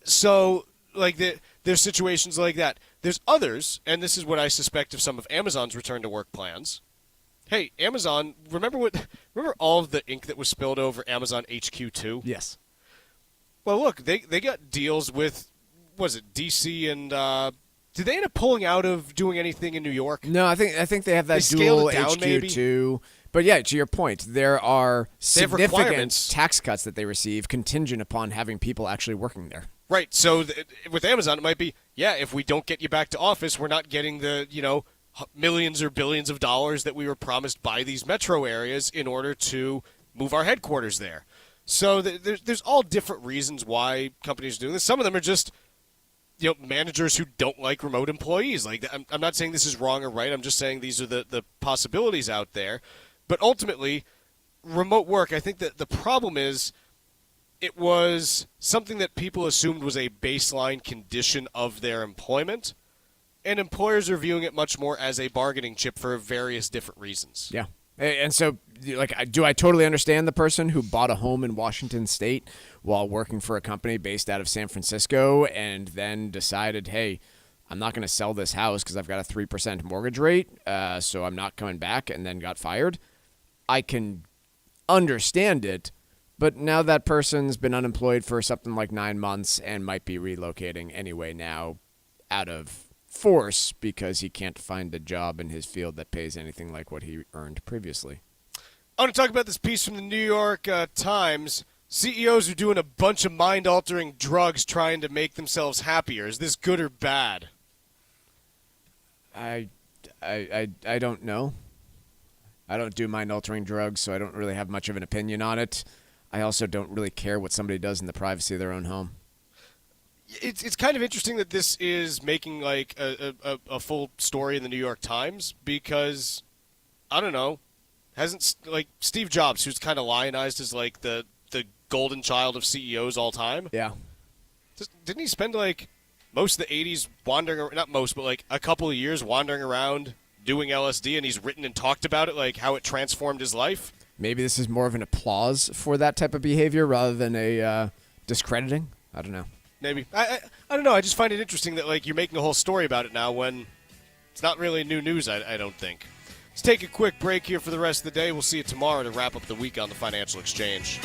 So like there's situations like that. There's others, and this is what I suspect of some of Amazon's return to work plans. Hey, Amazon, remember all of the ink that was spilled over Amazon HQ2? Yes. Well, look, they got deals with, was it DC and did they end up pulling out of doing anything in New York? No, I think they have that dual HQ2. But yeah, to your point, there are significant tax cuts that they receive contingent upon having people actually working there. Right. So with Amazon, it might be, yeah, if we don't get you back to office, we're not getting the, millions or billions of dollars that we were promised by these metro areas in order to move our headquarters there. So there's all different reasons why companies are doing this. Some of them are just, managers who don't like remote employees. Like, I'm not saying this is wrong or right. I'm just saying these are the possibilities out there. But ultimately, remote work, I think that the problem is it was something that people assumed was a baseline condition of their employment. And employers are viewing it much more as a bargaining chip for various different reasons. Yeah. And so, do I totally understand the person who bought a home in Washington State while working for a company based out of San Francisco and then decided, hey, I'm not going to sell this house because I've got a 3% mortgage rate, so I'm not coming back, and then got fired? I can understand it, but now that person's been unemployed for something like 9 months and might be relocating anyway now out of force because he can't find a job in his field that pays anything like what he earned previously. I want to talk about this piece from the New York Times. CEOs are doing a bunch of mind-altering drugs trying to make themselves happier. Is this good or bad? I don't know. I don't do mind-altering drugs, so I don't really have much of an opinion on it. I also don't really care what somebody does in the privacy of their own home. It's kind of interesting that this is making like a full story in the New York Times because, I don't know, hasn't like Steve Jobs, who's kind of lionized as like the golden child of CEOs all time. Yeah. Didn't he spend like most of the 80s wandering, not most, but like a couple of years wandering around doing LSD, and he's written and talked about it, like how it transformed his life? Maybe this is more of an applause for that type of behavior rather than a discrediting. I don't know. Maybe. I don't know. I just find it interesting that like you're making a whole story about it now when it's not really new news, I don't think. Let's take a quick break here for the rest of the day. We'll see you tomorrow to wrap up the week on the Financial Exchange.